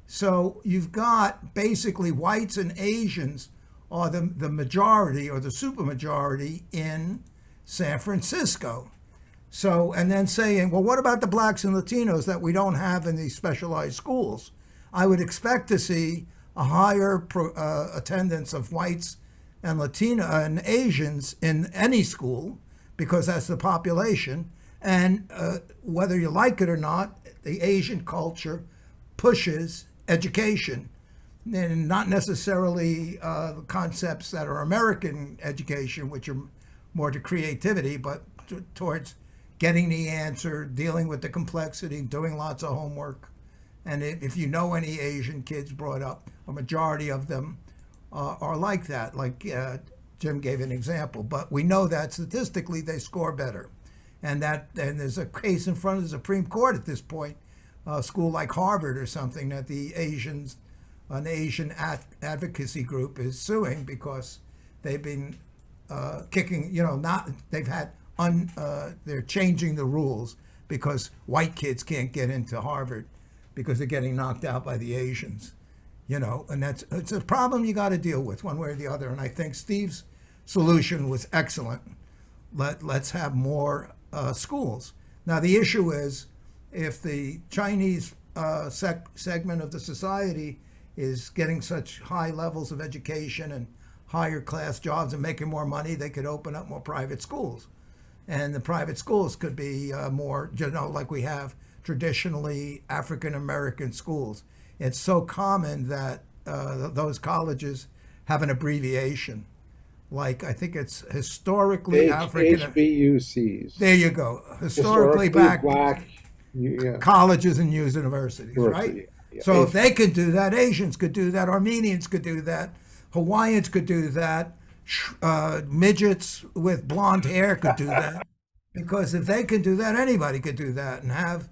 So you've got basically whites and Asians are the majority or the supermajority in San Francisco. So, and then saying, well, what about the blacks and Latinos that we don't have in these specialized schools? I would expect to see a higher attendance of whites and Latino and Asians in any school because that's the population. And whether you like it or not, the Asian culture pushes education, and not necessarily the concepts that are American education, which are more to creativity, but towards getting the answer, dealing with the complexity, doing lots of homework. And if you know any Asian kids brought up, a majority of them are like that, like Jim gave an example. But we know that statistically they score better. And there's a case in front of the Supreme Court at this point, a school like Harvard or something, that an Asian advocacy group is suing because they've been kicking, they're changing the rules because white kids can't get into Harvard because they're getting knocked out by the Asians, and it's a problem you got to deal with one way or the other. And I think Steve's solution was excellent. Let's have more schools. Now, the issue is if the Chinese segment of the society is getting such high levels of education and higher class jobs and making more money, they could open up more private schools. And the private schools could be more, like we have traditionally African American schools. It's so common that those colleges have an abbreviation. Like, I think it's historically African. HBUCs. There you go. Historically black yeah. colleges and universities, right? Yeah. So if they could do that, Asians could do that, Armenians could do that, Hawaiians could do that, midgets with blonde hair could do that. Because if they can do that, anybody could do that and have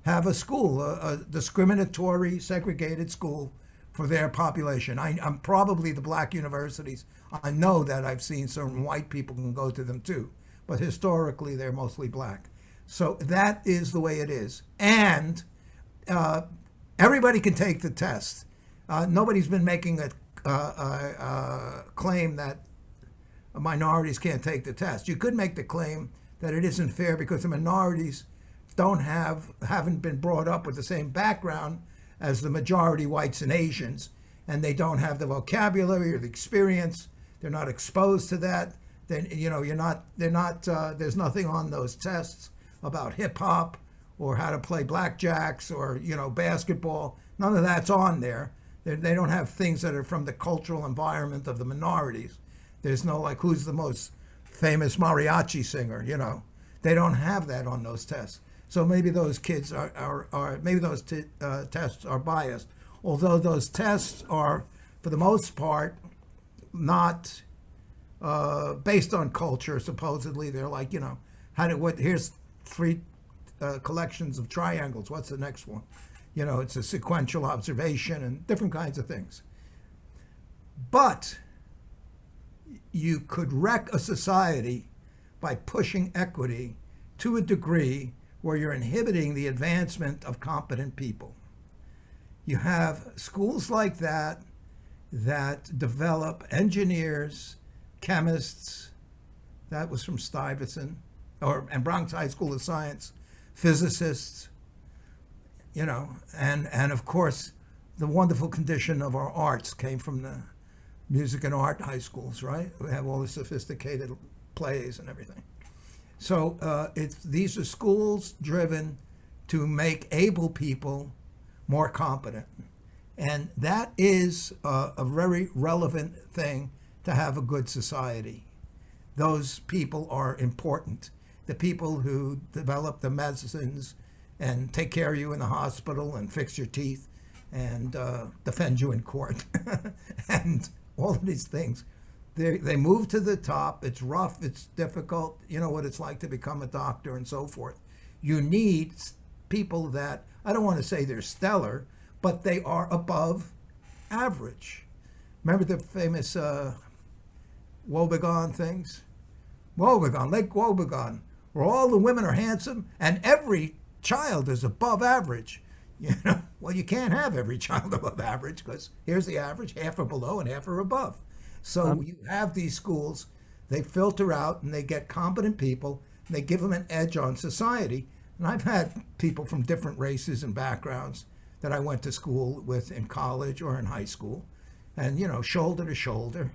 a school, a discriminatory, segregated school for their population. I'm probably the black universities. I know that I've seen certain white people can go to them too, but historically they're mostly black. So that is the way it is. And everybody can take the test. Nobody's been making a claim that minorities can't take the test. You could make the claim that it isn't fair because the minorities haven't been brought up with the same background as the majority whites and Asians, and they don't have the vocabulary or the experience. They're not exposed to that. Then there's nothing on those tests about hip hop or how to play blackjacks or basketball. None of that's on there. They don't have things that are from the cultural environment of the minorities. There's no like who's the most famous mariachi singer. They don't have that on those tests. So maybe those kids maybe those tests are biased. Although those tests are, for the most part, not based on culture. Supposedly, they're like here's 3 collections of triangles. What's the next one? It's a sequential observation and different kinds of things. But you could wreck a society by pushing equity to a degree where you're inhibiting the advancement of competent people. You have schools like that develop engineers, chemists. That was from Stuyvesant, and Bronx High School of Science, physicists, and of course, the wonderful condition of our arts came from the music and art high schools, right? We have all the sophisticated plays and everything. So these are schools driven to make able people more competent. And that is a very relevant thing to have a good society. Those people are important. The people who develop the medicines and take care of you in the hospital and fix your teeth and defend you in court and all of these things. They move to the top. It's rough. It's difficult. You know what it's like to become a doctor and so forth. You need people that, I don't want to say they're stellar, but they are above average. Remember the famous Wobegon things? Wobegon, Lake Wobegon, where all the women are handsome and every child is above average. Well, you can't have every child above average because here's the average, half are below and half are above. So you have these schools, they filter out and they get competent people, and they give them an edge on society. And I've had people from different races and backgrounds that I went to school with in college or in high school, and shoulder to shoulder.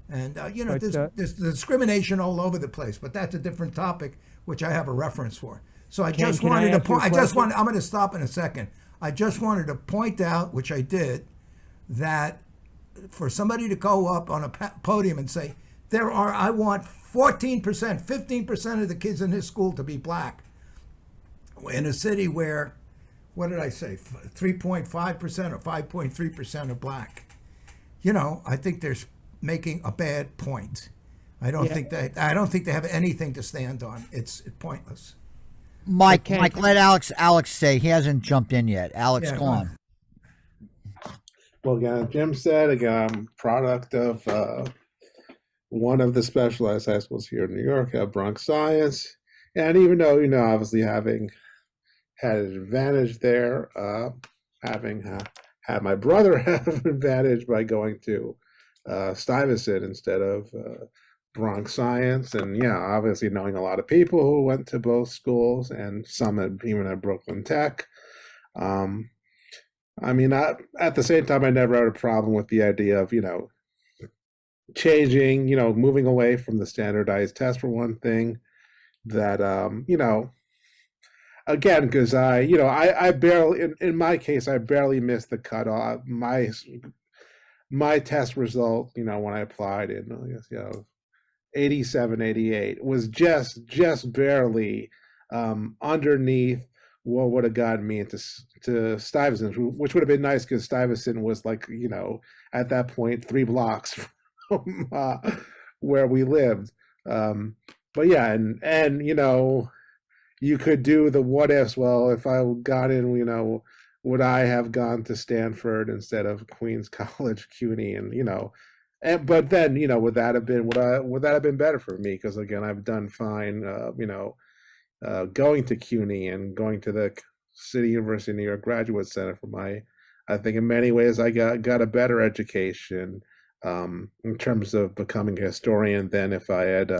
And there's discrimination all over the place, but that's a different topic, which I have a reference for. So I just wanted to point. I'm going to stop in a second. I just wanted to point out, which I did, that for somebody to go up on a podium and say, I want 14%, 15% of the kids in this school to be black, in a city where, what did I say, 3.5% or 5.3% are black. I think they're making a bad point. I don't think they have anything to stand on. It's pointless. Mike, let Alex say. He hasn't jumped in yet. Alex, go on. Well, again, Jim said, again, product of one of the specialized high schools here in New York, Bronx Science. And even though, obviously having had an advantage there, having had my brother have an advantage by going to Stuyvesant instead of Bronx Science, and obviously knowing a lot of people who went to both schools and some even at Brooklyn Tech. At the same time, I never had a problem with the idea of changing, moving away from the standardized test for one thing. That again, because I barely, in my case, I barely missed the cutoff. My test result, when I applied in 87, 88 was just barely underneath what would have gotten me to Stuyvesant, which would have been nice because Stuyvesant was like, at that point 3 blocks from where we lived. But yeah, and you could do the what ifs. Well, if I got in, would I have gone to Stanford instead of Queens College, CUNY, and but then would that have been better for me? Because again, I've done fine, going to CUNY and going to the City University of New York Graduate Center I think in many ways I got a better education in terms of becoming a historian than if I had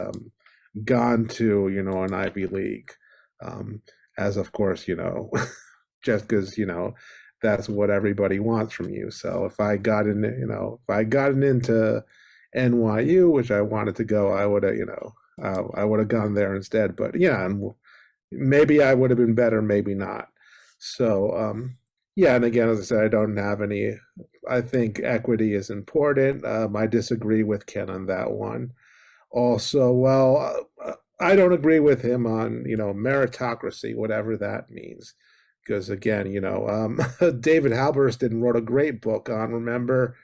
gone to an Ivy League, as of course just because that's what everybody wants from you. So if I gotten into NYU, which I wanted to go, I would have gone there instead. But yeah, and maybe I would have been better, maybe not. So yeah, and again, as I said, I don't have any. I think equity is important. I disagree with Ken on that one. Also, well, I don't agree with him on meritocracy, whatever that means. Because again, David Halberstam wrote a great book on, remember,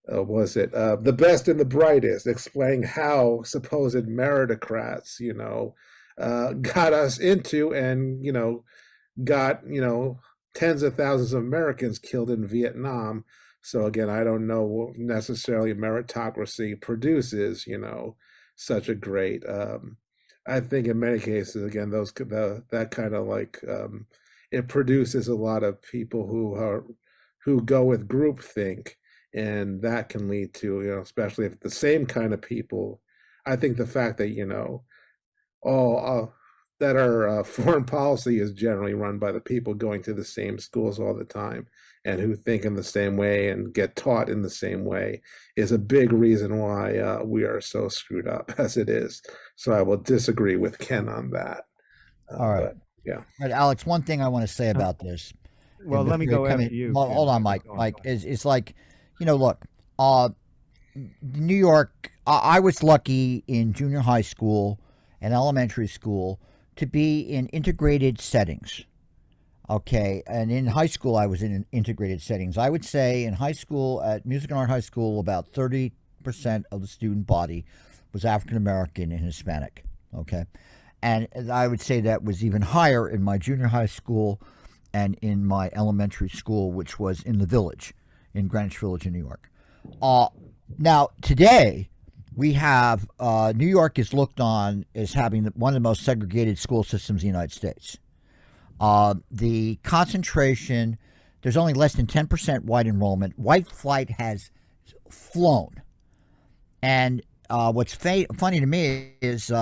was it The Best and the Brightest, explaining how supposed meritocrats, got us into and, got, tens of thousands of Americans killed in Vietnam. So again, I don't know what necessarily meritocracy produces, such a great, I think in many cases, again, that kind of it produces a lot of people who go with groupthink, and that can lead to, especially if the same kind of people. I think the fact that all that our foreign policy is generally run by the people going to the same schools all the time and who think in the same way and get taught in the same way is a big reason why we are so screwed up as it is. So I will disagree with Ken on that. All right. But, yeah. All right, Alex, one thing I want to say about this. Well, let me go after you. Hold on, Mike. Mike, it's like, look, New York, I was lucky in junior high school and elementary school to be in integrated settings. Okay, and in high school, I was in integrated settings. I would say in high school, at Music and Art High School, about 30% of the student body was African American and Hispanic. Okay, and I would say that was even higher in my junior high school and in my elementary school, which was in the Village, in Greenwich Village in New York. Now, today, we have New York is looked on as having one of the most segregated school systems in the United States. The concentration, there's only less than 10% white enrollment. White flight has flown. And what's funny to me is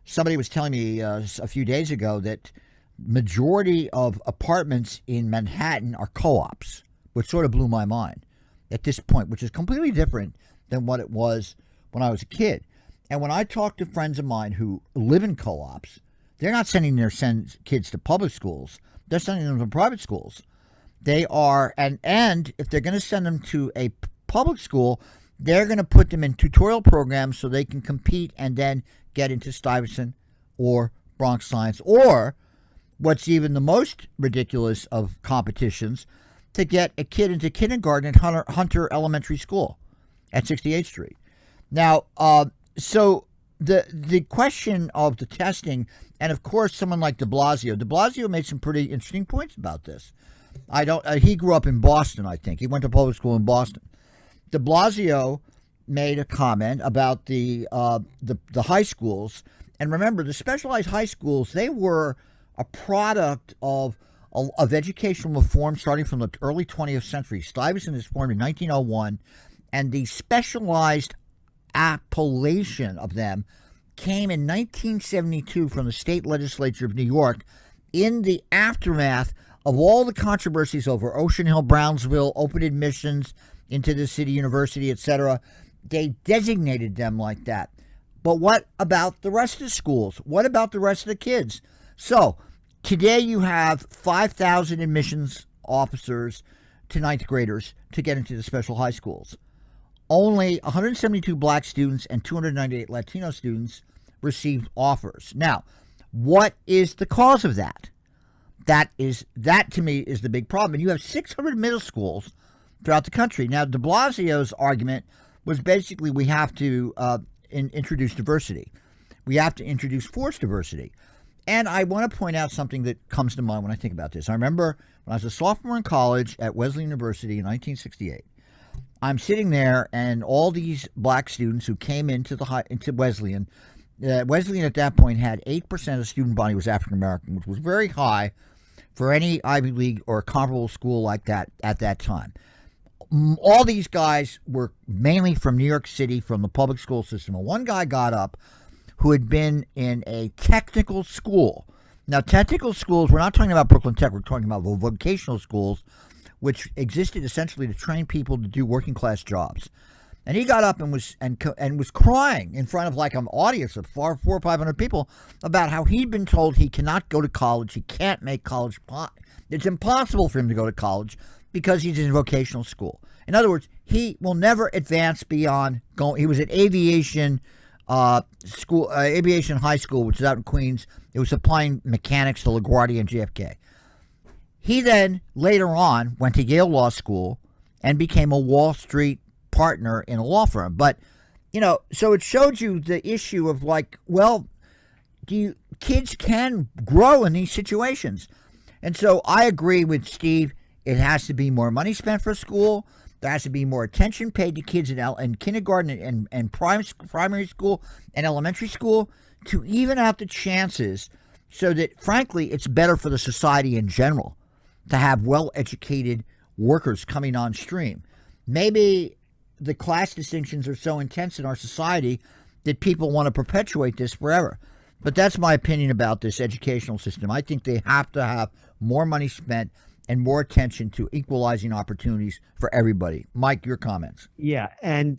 somebody was telling me a few days ago that majority of apartments in Manhattan are co-ops, which sort of blew my mind at this point, which is completely different than what it was when I was a kid. And when I talk to friends of mine who live in co-ops, they're not sending their kids to public schools. They're sending them to private schools. They are, and if they're going to send them to a public school, they're going to put them in tutorial programs so they can compete and then get into Stuyvesant or Bronx Science, or what's even the most ridiculous of competitions, to get a kid into kindergarten at Hunter Elementary School at 68th Street. Now, so the question of the testing, and of course someone like de Blasio made some pretty interesting points about this. He grew up in Boston, I think. He went to public school in Boston. De Blasio made a comment about the high schools, and remember, the specialized high schools, they were a product of educational reform starting from the early 20th century. Stuyvesant is formed in 1901, and the specialized appellation of them came in 1972 from the state legislature of New York in the aftermath of all the controversies over Ocean Hill, Brownsville, open admissions into the city university, etc. They designated them like that. But what about the rest of the schools? What about the rest of the kids? So today you have 5,000 admissions officers to ninth graders to get into the special high schools. Only 172 black students and 298 Latino students received offers. Now, what is the cause of that? That to me is the big problem. And you have 600 middle schools throughout the country. Now, de Blasio's argument was basically we have to introduce diversity. We have to introduce forced diversity. And I want to point out something that comes to mind when I think about this. I remember when I was a sophomore in college at Wesleyan University in 1968. I'm sitting there, and all these black students who came into Wesleyan. Wesleyan at that point had 8% of the student body was African American, which was very high for any Ivy League or comparable school like that at that time. All these guys were mainly from New York City, from the public school system. And one guy got up who had been in a technical school. Now, technical schools, we're not talking about Brooklyn Tech, we're talking about vocational schools, which existed essentially to train people to do working class jobs. And he got up and was crying in front of like an audience of 400 or 500 people about how he'd been told he cannot go to college, he can't make college. It's impossible for him to go to college because he's in vocational school. In other words, he will never advance beyond going. He was at aviation school, aviation high school, which is out in Queens. It was supplying mechanics to LaGuardia and JFK. He then later on went to Yale Law School and became a Wall Street partner in a law firm. But, you know, so it showed you the issue of like, well, kids can grow in these situations. And so I agree with Steve. It has to be more money spent for school. There has to be more attention paid to kids in kindergarten and primary school and elementary school to even out the chances so that, frankly, it's better for the society in general to have well-educated workers coming on stream. Maybe the class distinctions are so intense in our society that people want to perpetuate this forever. But that's my opinion about this educational system. I think they have to have more money spent and more attention to equalizing opportunities for everybody. Mike, your comments. Yeah, and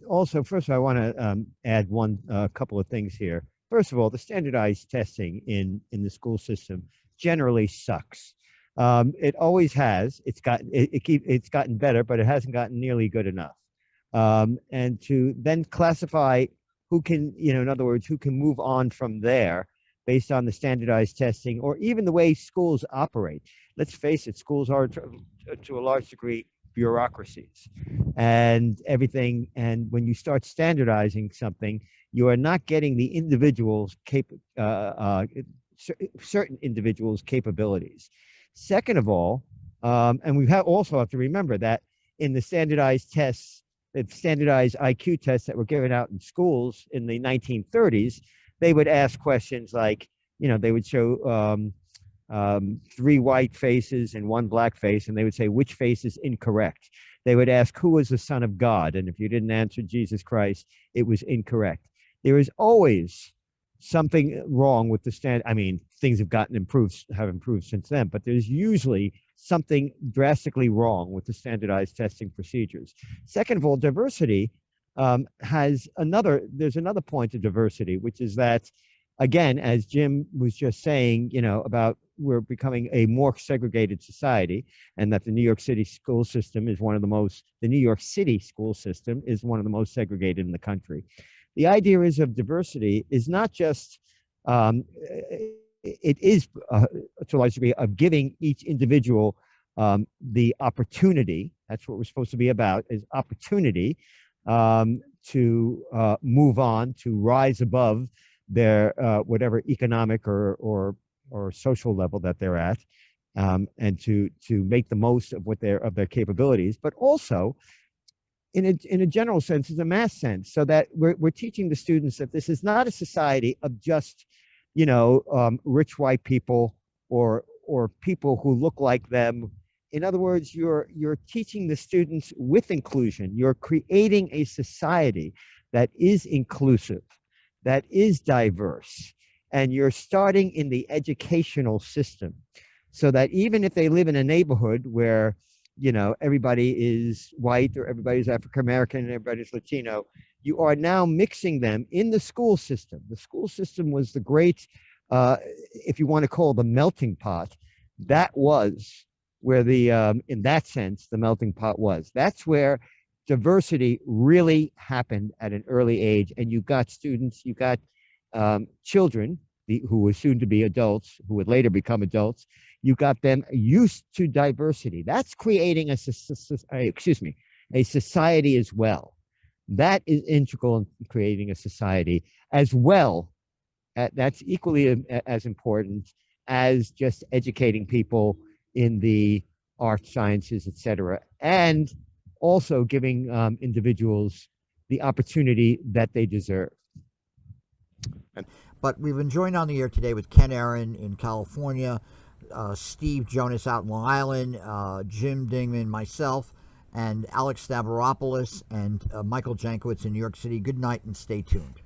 also, first of all, I want to add a couple of things here. First of all, the standardized testing in the school system generally sucks. It always has. It's gotten better, but it hasn't gotten nearly good enough. And to then classify who can, in other words, who can move on from there based on the standardized testing or even the way schools operate. Let's face it, schools are to a large degree bureaucracies and everything. And when you start standardizing something, you are not getting the individuals certain individuals' capabilities. Second of all, and we also have to remember that in the standardized tests, the standardized IQ tests that were given out in schools in the 1930s, they would ask questions like, they would show 3 white faces and 1 black face, and they would say, which face is incorrect? They would ask, who was the Son of God? And if you didn't answer Jesus Christ, it was incorrect. There is always something wrong with the standard. I mean, things have improved since then, but there's usually something drastically wrong with the standardized testing procedures. Second of all, diversity there's another point to diversity, which is that, again, as Jim was just saying, about we're becoming a more segregated society, and that the New York City school system is one of the most segregated in the country. The idea of diversity is not just, it is to a large degree of giving each individual the opportunity. That's what we're supposed to be about, is opportunity to move on, to rise above their whatever economic or social level that they're at, and to make the most of their capabilities, but also in a general sense, as a mass sense, so that we're teaching the students that this is not a society of just rich white people or people who look like them. In other words, you're teaching the students with inclusion. You're creating a society that is inclusive, that is diverse, and you're starting in the educational system so that even if they live in a neighborhood where everybody is white or everybody's African American and everybody's Latino, you are now mixing them in the school system. The school system was the great, if you want to call it the melting pot. That was where in that sense, the melting pot was. That's where diversity really happened at an early age. And you got students, you got children who were soon to be adults, who would later become adults. You got them used to diversity. That's creating a society as well. That is integral in creating a society, as well that's equally as important as just educating people in the arts, sciences, etc., and also giving individuals the opportunity that they deserve. But we've been joined on the air today with Ken Aaron in California, Steve Jonas out in Long Island, Jim Dingeman, myself, and Alex Stavropoulos and Michael Jankowitz in New York City. Good night and stay tuned.